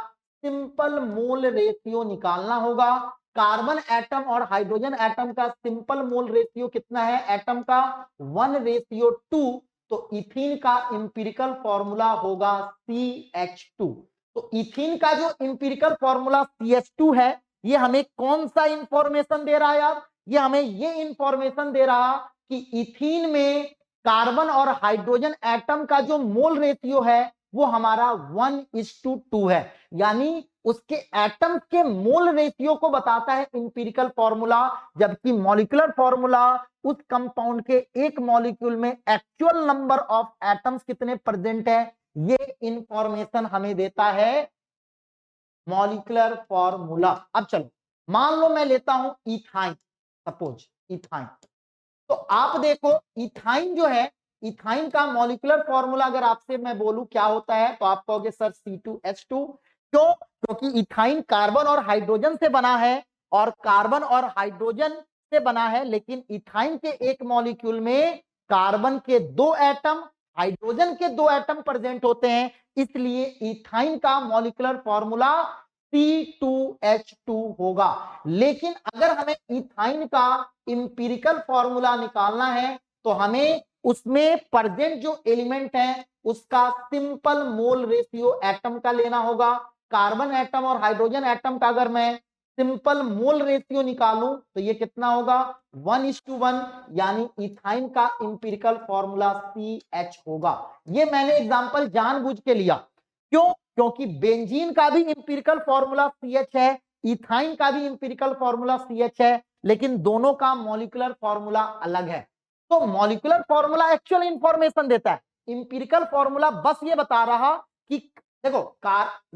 सिंपल मोल रेशियो निकालना होगा। कार्बन एटम और हाइड्रोजन एटम का सिंपल मोल रेशियो कितना है एटम का, 1:2। तो इथीन का इंपिरिकल फॉर्मूला होगा CH2। तो इथीन का जो इंपिरिकल फॉर्मूला CH2 है, ये हमें कौन सा इंफॉर्मेशन दे रहा है यार? ये हमें ये इंफॉर्मेशन दे रहा कि इथीन में कार्बन और हाइड्रोजन एटम का जो मोल रेशियो है वो हमारा 1:2 है, यानी उसके एटम के मोल रेशियो को बताता है इंपिरिकल फॉर्मूला, जबकि मॉलिक्यूलर फॉर्मूला उस कंपाउंड के एक मॉलिक्यूल में एक्चुअल नंबर ऑफ एटम्स कितने प्रेजेंट है, ये इंफॉर्मेशन हमें देता है मॉलिक्यूलर फॉर्मूला। अब चलो मान लो मैं लेता हूं इथाइन, सपोज इथाइन, तो आप देखो इथाइन जो है, इथाइन का मॉलिक्यूलर फॉर्मूला अगर आपसे मैं बोलूं क्या होता है, तो आप कहोगे सर C2H2। क्यों? क्योंकि इथाइन कार्बन और हाइड्रोजन से बना है, और कार्बन और हाइड्रोजन से बना है, लेकिन इथाइन के एक मॉलिक्यूल में कार्बन के 2 एटम, हाइड्रोजन के 2 एटम प्रेजेंट होते हैं, इसलिए इथाइन का मॉलिक्यूलर फॉर्मूला C2H2 होगा। लेकिन अगर हमें इथाइन का इंपिरिकल फॉर्मूला निकालना है तो हमें उसमें प्रेजेंट जो एलिमेंट है उसका सिंपल मोल रेशियो एटम का लेना होगा। कार्बन एटम और हाइड्रोजन एटम का अगर मैं सिंपल मोल रेशियो निकालूं तो ये कितना होगा 1:1, यानी इथाइन का इंपिरिकल फॉर्मूला CH होगा। ये मैंने एग्जांपल जानबूझ के लिया, क्यों? क्योंकि बेंजीन का भी इंपिरिकल फॉर्मूला CH है, इथाइन का भी इंपिरिकल फॉर्मूला CH है, लेकिन दोनों का मॉलिक्यूलर फॉर्मूला अलग है। तो मॉलिक्यूलर फॉर्मूला एक्चुअल इंफॉर्मेशन देता है, इंपिरिकल फॉर्मूला बस ये बता रहा कि देखो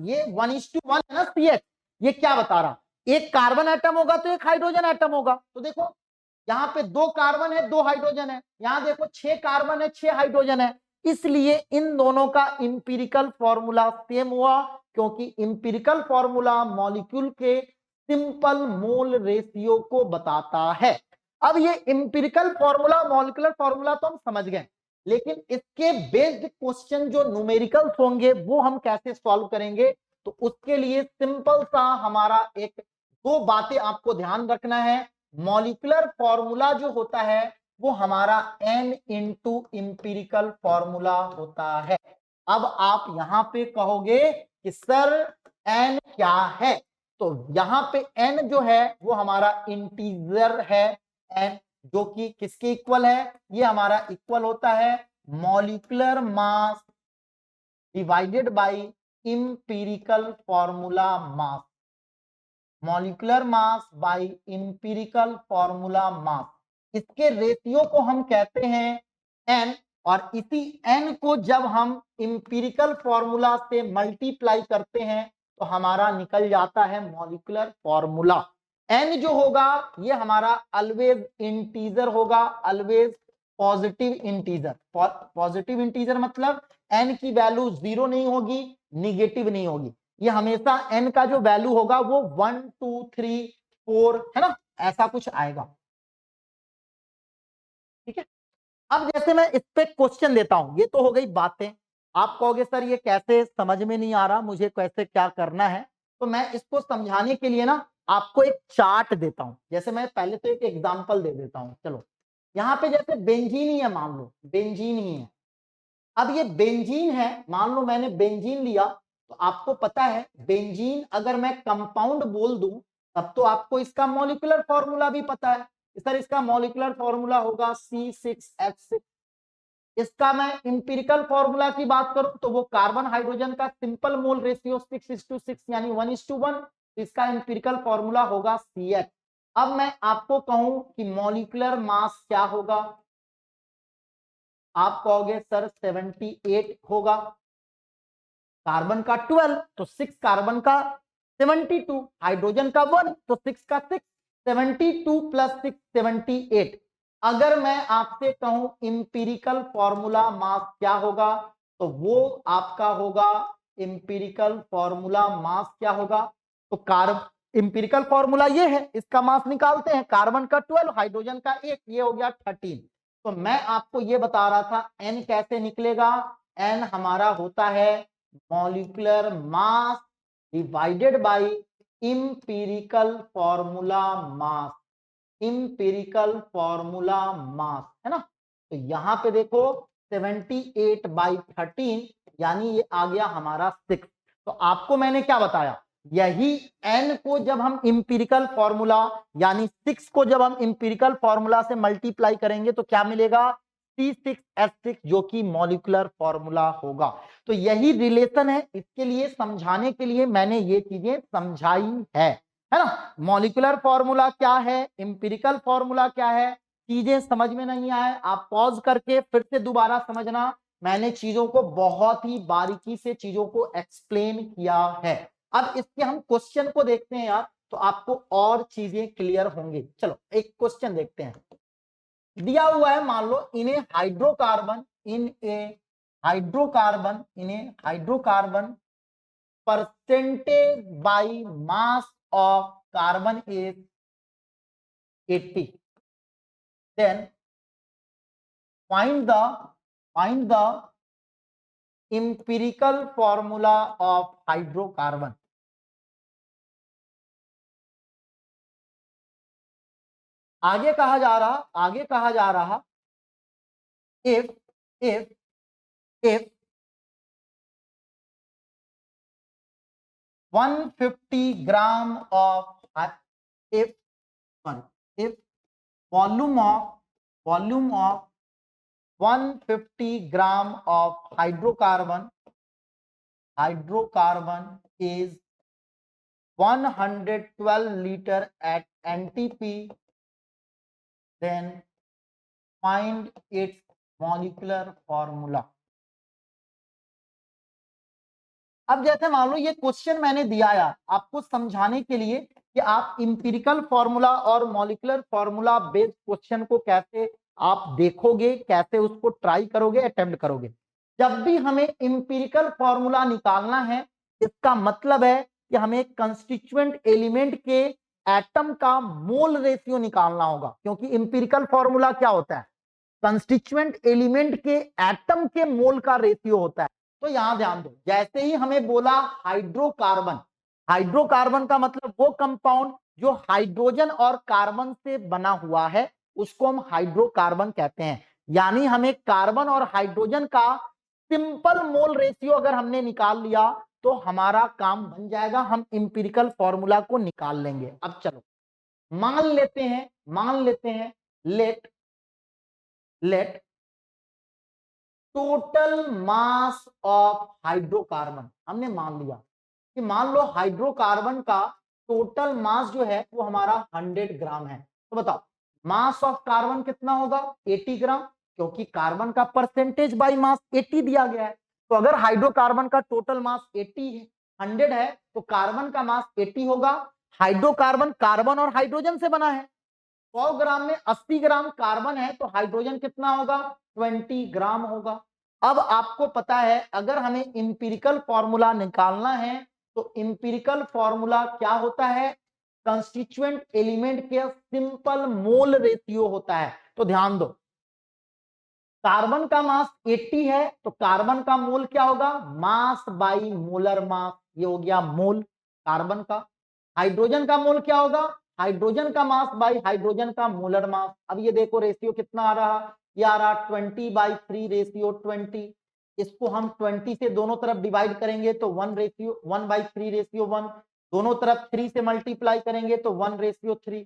ये 1:1 है ना CH, ये क्या बता रहा, एक कार्बन एटम होगा तो एक हाइड्रोजन एटम होगा। तो देखो यहाँ पे 2 कार्बन है 2 हाइड्रोजन है, यहाँ देखो 6 कार्बन है 6 हाइड्रोजन है, इसलिए इन दोनों का इंपिरिकल फॉर्मूला सेम हुआ, क्योंकि इंपिरिकल फॉर्मूला मॉलिक्यूल के सिंपल मोल रेशियो को बताता है। अब ये इंपिरिकल फॉर्मूला मॉलिक्यूलर फॉर्मूला तो हम समझ गए, लेकिन इसके बेस्ड क्वेश्चन जो न्यूमेरिकल्स होंगे वो हम कैसे सॉल्व करेंगे, तो उसके लिए सिंपल सा हमारा एक 2 बातें आपको ध्यान रखना है। मॉलिक्यूलर फॉर्मूला जो होता है वो हमारा n इंटू इंपिरिकल फॉर्मूला होता है। अब आप यहां पे कहोगे कि सर n क्या है, तो यहां पे n जो है वो हमारा इंटीजर है, n जो कि किसके इक्वल है, ये हमारा इक्वल होता है molecular mass divided by empirical formula mass, molecular mass by empirical formula mass, इसके रेशियो को हम कहते हैं n, और इसी n को जब हम इंपिरिकल फॉर्मूला से मल्टीप्लाई करते हैं तो हमारा निकल जाता है मॉलिक्यूलर फॉर्मूला। n जो होगा ये हमारा ऑलवेज इंटीजर होगा, always positive integer. Positive integer मतलब n की वैल्यू 0 नहीं होगी, निगेटिव नहीं होगी, ये हमेशा n का जो वैल्यू होगा वो 1 2 3 4 है ना, ऐसा कुछ आएगा। ठीक है, अब जैसे मैं इस पे क्वेश्चन देता हूं, ये तो हो गई बातें, आप कहोगे सर ये कैसे समझ में नहीं आ रहा, मुझे कैसे क्या करना है, तो मैं इसको समझाने के लिए ना आपको एक चार्ट देता हूं। जैसे मैं पहले तो एक एग्जांपल दे देता हूं, चलो यहाँ पे जैसे बेंजीन ही है, मान लो बेंजीन ही है। अब ये बेंजीन है, मान लो मैंने बेंजीन लिया, तो आपको पता है बेंजीन अगर मैं कंपाउंड बोल दूं तब तो आपको इसका मॉलिक्यूलर फॉर्मूला भी पता है, सर इसका मॉलिक्यूलर फॉर्मूला होगा C6H6। इसका मैं इंपिरिकल फॉर्मूला की बात करूं तो वो कार्बन हाइड्रोजन का सिंपल मोल रेशियो 6:6 यानी 1:1, इसका इंपिरिकल फॉर्मूला होगा CH। अब मैं आपको कहूं कि मॉलिक्यूलर मास क्या होगा, आप कहोगे सर 78 होगा, कार्बन का 12 तो 6 कार्बन का 72, हाइड्रोजन का 1 तो 6 का 6, 72 प्लस 6 78। अगर मैं आपसे कहूं इंपिरिकल फॉर्मूला मास क्या होगा, तो वो आपका होगा इंपिरिकल फॉर्मूला मास क्या होगा, तो कार्बन इंपिरिकल फॉर्मूला ये है, इसका मास निकालते हैं, कार्बन का 12 हाइड्रोजन का 1, ये हो गया 13। तो मैं आपको ये बता रहा था n कैसे निकलेगा, n हमारा होता है molecular mass divided by empirical formula mass, empirical formula mass है ना। तो यहां पे देखो 78/13 यानी ये आ गया हमारा 6। तो आपको मैंने क्या बताया, यही n को जब हम इंपिरिकल फॉर्मूला यानी 6 को जब हम इंपिरिकल फॉर्मूला से मल्टीप्लाई करेंगे तो क्या मिलेगा, C6H6, जो कि मॉलिक्यूलर फॉर्मूला होगा। तो यही रिलेशन है, इसके लिए समझाने के लिए मैंने ये चीजें समझाई है ना। मॉलिक्यूलर फॉर्मूला क्या है, इंपिरिकल फॉर्मूला क्या है, चीजें समझ में नहीं आए आप पॉज करके फिर से दोबारा समझना। मैंने चीजों को बहुत ही बारीकी से चीजों को एक्सप्लेन किया है। अब इसके हम क्वेश्चन को देखते हैं यार, तो आपको और चीजें क्लियर होंगी। चलो एक क्वेश्चन देखते हैं। दिया हुआ है, मान लो in a hydrocarbon percentage by mass of carbon is 80, then find the empirical formula of hydrocarbon। आगे कहा जा रहा if 150 gram of if volume of 150 gram of hydrocarbon is 112 liter at NTP, then find its molecular formula। अब जैसे मान लो ये question मैंने दिया यार आपको समझाने के लिए कि आप इंपिरिकल फॉर्मूला और मॉलिक्यूलर फॉर्मूला बेस्ड क्वेश्चन को कैसे आप देखोगे, कैसे उसको ट्राई करोगे, अटेम्प्ट करोगे। जब भी हमें इंपिरिकल फॉर्मूला निकालना है, इसका मतलब है कि हमें कंस्टिट्यूएंट एलिमेंट के एटम का मोल रेशियो निकालना होगा, क्योंकि इंपिरिकल फॉर्मूला क्या होता है, कंस्टिट्यूएंट एलिमेंट के एटम के मोल का रेशियो होता है। तो यहां ध्यान दो, जैसे ही हमें बोला हाइड्रोकार्बन का मतलब वो कंपाउंड जो हाइड्रोजन और कार्बन से बना हुआ है उसको हम हाइड्रोकार्बन कहते हैं। यानी हमें कार्बन और हाइड्रोजन का सिंपल मोल रेशियो अगर हमने निकाल लिया तो हमारा काम बन जाएगा, हम इंपिरिकल फॉर्मूला को निकाल लेंगे। अब चलो मान लेते हैं let total mass of hydrocarbon, हमने मान लिया कि मान लो हाइड्रोकार्बन का टोटल मास जो है वो हमारा 100 ग्राम है। तो बताओ मास ऑफ कार्बन कितना होगा, 80 ग्राम, क्योंकि कार्बन का परसेंटेज बाय मास 80 दिया गया है। तो अगर हाइड्रोकार्बन का टोटल मास 80 है, 100 है, तो कार्बन का मास 80 होगा। हाइड्रोकार्बन कार्बन और हाइड्रोजन से बना है, 100 ग्राम में 80 ग्राम कार्बन है, तो हाइड्रोजन कितना होगा, 20 ग्राम होगा। अब आपको पता है अगर हमें इंपिरिकल फॉर्मूला निकालना है तो इंपिरिकल फॉर्मूला क्या होता है, कंस्टिट्यूएंट एलिमेंट के सिंपल मोल रेशियो होता है। तो ध्यान दो, कार्बन का मास 80 है तो कार्बन का मोल क्या होगा, मास बाय मोलर मास, ये हो गया मोल कार्बन का। हाइड्रोजन का मोल क्या होगा, हाइड्रोजन का मास बाय हाइड्रोजन का मोलर मास। अब ये देखो रेशियो कितना आ रहा, ये आ रहा 20/3 रेशियो 20। इसको हम 20 से दोनों तरफ डिवाइड करेंगे तो 1/3 रेशियो 1, दोनों तरफ 3 से मल्टीप्लाई करेंगे तो 1/3।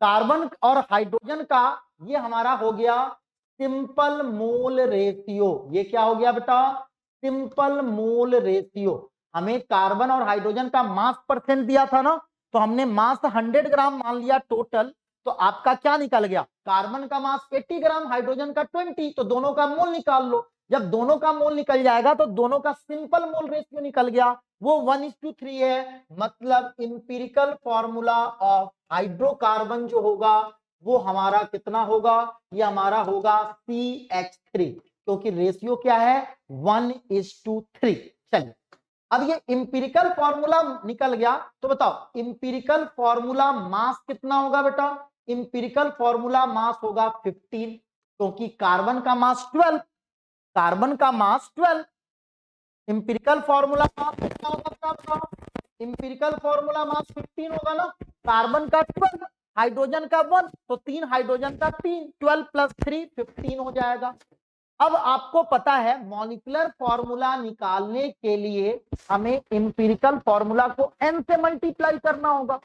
कार्बन और हाइड्रोजन का ये हमारा हो गया सिंपल मोल रेशियो। ये क्या हो गया बेटा, सिंपल मोल रेशियो। हमें कार्बन और हाइड्रोजन का मास परसेंट दिया था ना, तो हमने मास 100 ग्राम मान लिया टोटल, तो आपका क्या निकल गया, कार्बन का मास 80 ग्राम, हाइड्रोजन का 20, तो दोनों का मोल निकाल लो। जब दोनों का मोल निकल जाएगा तो दोनों का सिंपल मोल रेशियो निकल गया, वो 1:3 है। मतलब इंपिरिकल फॉर्मूला ऑफ हाइड्रोकार्बन जो होगा वो हमारा कितना होगा, ये हमारा होगा CH3, क्योंकि रेशियो क्या है 1:3। चलिए अब ये इंपिरिकल फॉर्मूला निकल गया, तो बताओ इंपिरिकल फॉर्मूला मास कितना होगा बेटा, इंपिरिकल फॉर्मूला मास होगा 15, क्योंकि कार्बन का मास 12, इंपिरिकल फॉर्मूला मास कितना होगा, इंपिरिकल फॉर्मूला मास 15 होगा ना, कार्बन का 12, हाइड्रोजन का 1, तो 3 हाइड्रोजन का 3, 12 + 3 15 हो जाएगा। अब आपको पता है मॉलिक्यूलर फॉर्मूला निकालने के लिए हमें इंपीरिकल फॉर्मूला को n से मल्टीप्लाई करना होगा,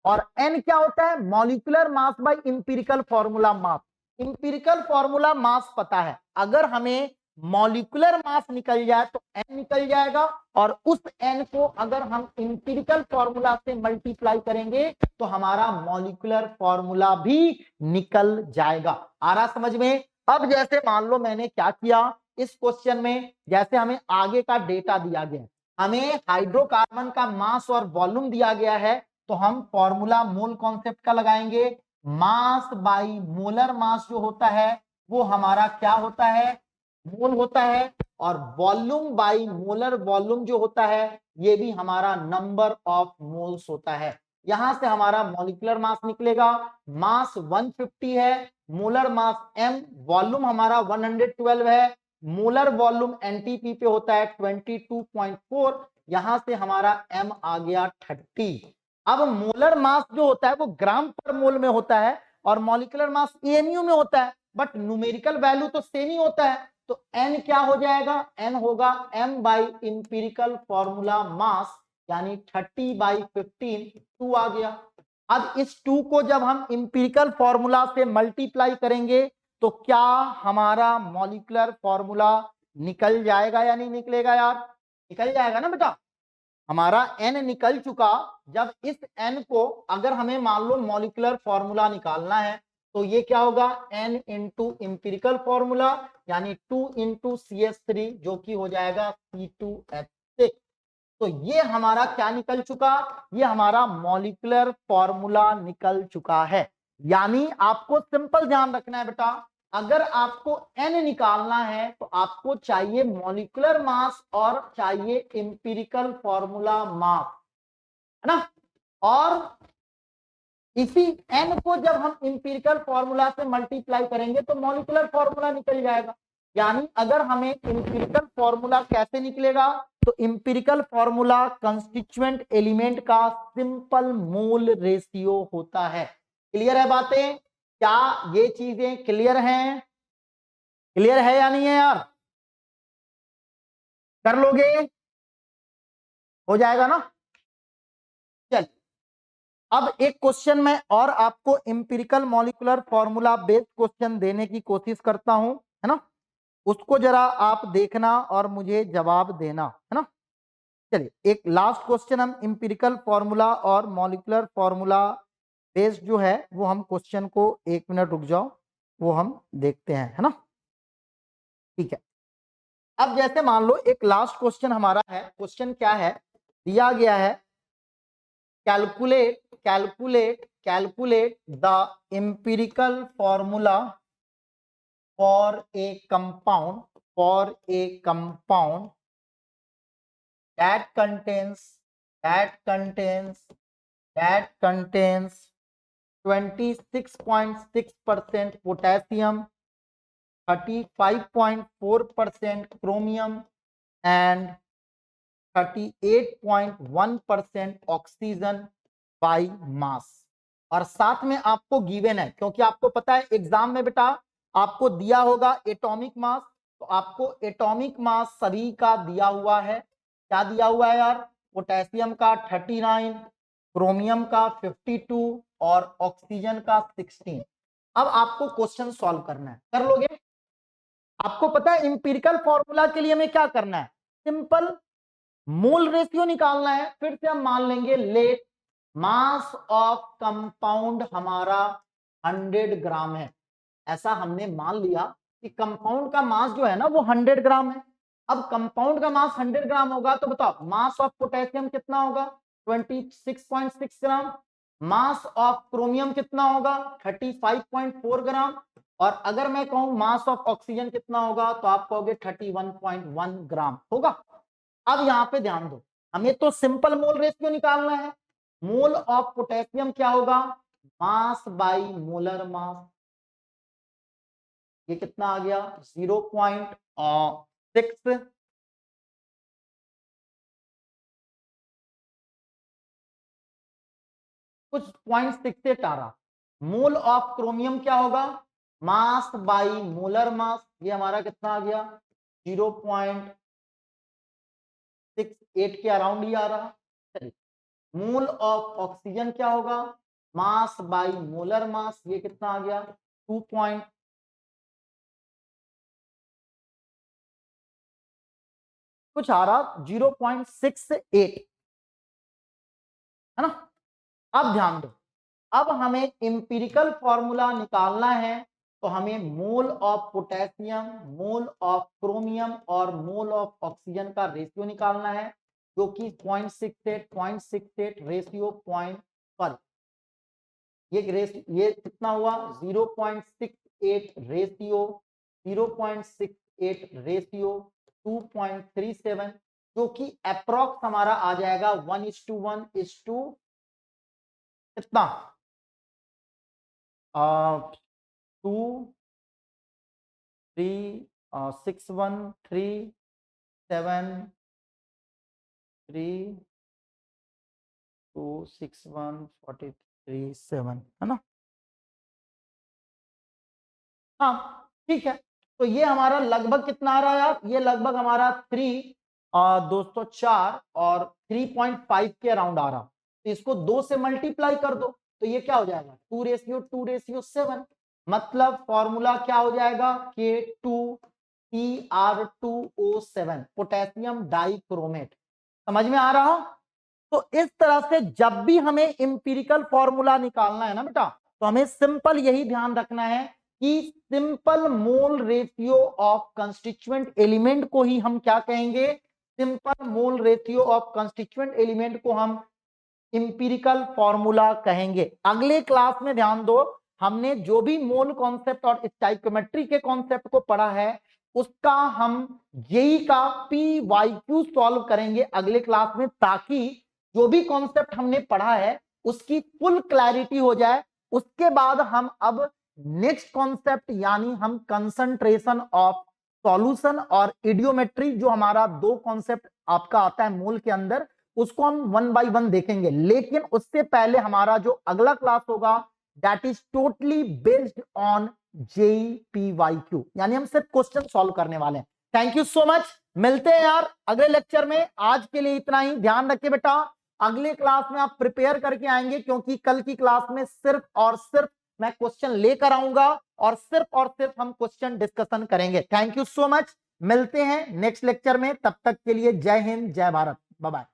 और n क्या होता है? Molecular mass by empirical formula mass. Empirical formula mass पता है, अगर हमें मॉलिक्यूलर मास निकल जाए तो n निकल जाएगा, और उस n को अगर हम इंपीरिकल फॉर्मूला से मल्टीप्लाई करेंगे तो हमारा मॉलिक्यूलर फॉर्मूला भी निकल जाएगा। आ रहा समझ में? अब जैसे मान लो मैंने क्या किया इस क्वेश्चन में, जैसे हमें आगे का डेटा दिया गया है, हमें हाइड्रोकार्बन का मास और वॉल्यूम दिया गया है, तो हम फॉर्मूला मोल कॉन्सेप्ट का लगाएंगे। मास बाई मोलर मास जो होता है वो हमारा क्या होता है? मोल होता है, और वॉल्यूम बाई मोलर वॉल्यूम जो होता है ये भी हमारा नंबर ऑफ मोल्स होता है। यहां से हमारा मॉलिक्यूलर मास निकलेगा, मास 150 है, मोलर मास m, वॉल्यूम हमारा 112 है, मोलर वॉल्यूम एनटीपी पे होता है 22.4, यहां से हमारा m आ गया 30। अब मोलर मास जो होता है वो ग्राम पर मोल में होता है, और मॉलिक्यूलर मास एमयू में होता है, बट न्यूमेरिकल वैल्यू तो सेम ही होता है, तो n क्या हो जाएगा? n होगा m by empirical formula mass, यानी 30/15, 2 आ गया। अब इस 2 को जब हम इंपीरिकल फॉर्मूला से मल्टीप्लाई करेंगे तो क्या हमारा मॉलिक्यूलर फॉर्मूला निकल जाएगा या नहीं निकलेगा यार? निकल जाएगा ना बेटा, हमारा n निकल चुका। जब इस n को अगर हमें मान लो मॉलिक्यूलर फॉर्मूला निकालना है तो ये क्या होगा? n इंटू इंपीरिकल फॉर्मूला, यानी 2 इंटू CH3 जो कि हो जाएगा C2H6। तो ये हमारा क्या निकल चुका? ये हमारा मॉलिक्यूलर फॉर्मूला निकल चुका है। यानी आपको सिंपल ध्यान रखना है बेटा, अगर आपको n निकालना है तो आपको चाहिए मॉलिक्यूलर मास और चाहिए इंपीरिकल फॉर्मूला मास, है ना? और इसी n को जब हम इंपीरिकल फॉर्मूला से मल्टीप्लाई करेंगे तो मॉलिक्यूलर फॉर्मूला निकल जाएगा। यानी अगर हमें इंपीरिकल फॉर्मूला कैसे निकलेगा, तो इंपीरिकल फॉर्मूला कंस्टिट्यूएंट एलिमेंट का सिंपल मोल रेशियो होता है। क्लियर है बातें? क्या ये चीजें क्लियर हैं? क्लियर है या नहीं है यार? कर लोगे? हो जाएगा ना? चल, अब एक क्वेश्चन में और आपको empirical molecular formula based question देने की कोशिश करता हूं, है ना? उसको जरा आप देखना और मुझे जवाब देना, है ना? चलिए, एक लास्ट क्वेश्चन हम इंपीरिकल फॉर्मूला और मॉलिक्यूलर फॉर्मूला बेस्ड जो है वो हम क्वेश्चन को, 1 मिनट रुक जाओ, वो हम देखते हैं, है ना? ठीक है। अब जैसे मान लो एक लास्ट क्वेश्चन हमारा है, क्वेश्चन क्या है? दिया गया है calculate the empirical formula for a compound that contains 26.6% potassium, 35.4% chromium and 38.1% oxygen by mass. और साथ में आपको गिवन है, क्योंकि आपको पता है एग्जाम में बेटा आपको दिया होगा एटॉमिक मास, तो आपको एटॉमिक मास सभी का दिया हुआ है। क्या दिया हुआ है यार? पोटेशियम का 39, क्रोमियम का 52 और ऑक्सीजन का 16। अब आपको क्वेश्चन सॉल्व करना है, कर लोगे? आपको पता है इंपीरिकल फॉर्मूला के लिए हमें क्या करना है? सिंपल मोल रेशियो निकालना है। फिर से हम मान लेंगे लेट मास ऑफ कंपाउंड हमारा 100 ग्राम है। ऐसा हमने मान लिया कि कंपाउंड का मास जो है ना वो 100 ग्राम है। अब कंपाउंड का मास 100 ग्राम होगा तो बताओ मास ऑफ पोटेशियम कितना होगा? 26.6 ग्राम। मास ऑफ क्रोमियम कितना होगा? 35.4 ग्राम। और अगर मैं कहूं मास ऑफ ऑक्सीजन कितना होगा तो आप कहोगे 31.1 ग्राम होगा। अब यहां पे ध्यान दो, हमें तो सिंपल मोल रेशियो निकालना है। मोल ऑफ पोटेशियम क्या होगा? Mass by molar mass. ये कितना आ गया? 0.6। कुछ 0.68 आ रहा। मोल ऑफ क्रोमियम क्या होगा? मास बाई मोलर मास, ये हमारा कितना आ गया 0.68 के अराउंड ही आ रहा। चलिए मोल ऑफ ऑक्सीजन क्या होगा, मास बाई मोलर मास, ये कितना आ गया 2 कुछ आ रहा 0.68 है ना। अब ध्यान दो, अब हमें इंपिरिकल फॉर्मूला निकालना है, तो हमें mole of potassium, mole of chromium और मोल ऑफ ऑक्सीजन का रेशियो निकालना है, जो कि 0.68 रेशियो पॉइंट पर ये कितना हुआ 0.68 रेशियो 0.68 रेशियो 2.37, जो कि अप्रोक्स हमारा आ जाएगा 1:1 कितना 2 3 6 1 3 7 3 2 6 1 43 7 है ना। हाँ ठीक है, तो ये हमारा लगभग कितना आ रहा है यार, ये लगभग हमारा 204 और 3.5 के अराउंड आ रहा, तो इसको 2 से मल्टीप्लाई कर दो, तो ये क्या हो जाएगा 2:7, मतलब फॉर्मूला क्या हो जाएगा K2Cr2O7 पोटेशियम डाइक्रोमेट। समझ में आ रहा। तो इस तरह से जब भी हमें इंपिरिकल फॉर्मूला निकालना है ना बेटा, तो हमें सिंपल यही ध्यान रखना है कि simple mole ratio of constituent element को ही हम क्या कहेंगे, simple mole ratio of constituent element को हम इंपिरिकल फॉर्मूला कहेंगे। अगले क्लास में ध्यान दो, हमने जो भी मोल कॉन्सेप्ट और स्टोइकियोमेट्री के कॉन्सेप्ट को पढ़ा है, उसका हम जेई का PYQ सॉल्व करेंगे अगले क्लास में, ताकि जो भी कॉन्सेप्ट हमने पढ़ा है उसकी फुल क्लैरिटी हो जाए। उसके बाद हम अब नेक्स्ट कॉन्सेप्ट यानी हम कंसंट्रेशन ऑफ सॉल्यूशन और इडियोमेट्री, जो हमारा 2 कॉन्सेप्ट आपका आता है मोल के अंदर, उसको हम 1 बाय 1 देखेंगे। लेकिन उससे पहले हमारा जो अगला क्लास होगा that is totally based on JPYQ, यानी हम सिर्फ क्वेश्चन सॉल्व करने वाले हैं। थैंक यू सो मच, मिलते हैं यार अगले लेक्चर में। आज के लिए इतना ही, ध्यान रखिए बेटा, अगले क्लास में आप प्रिपेयर करके आएंगे, क्योंकि कल की क्लास में सिर्फ और सिर्फ मैं क्वेश्चन लेकर आऊंगा और सिर्फ हम क्वेश्चन डिस्कशन करेंगे। थैंक यू सो मच, मिलते हैं नेक्स्ट लेक्चर में, तब तक के लिए जय हिंद जय भारत, बाय बाय।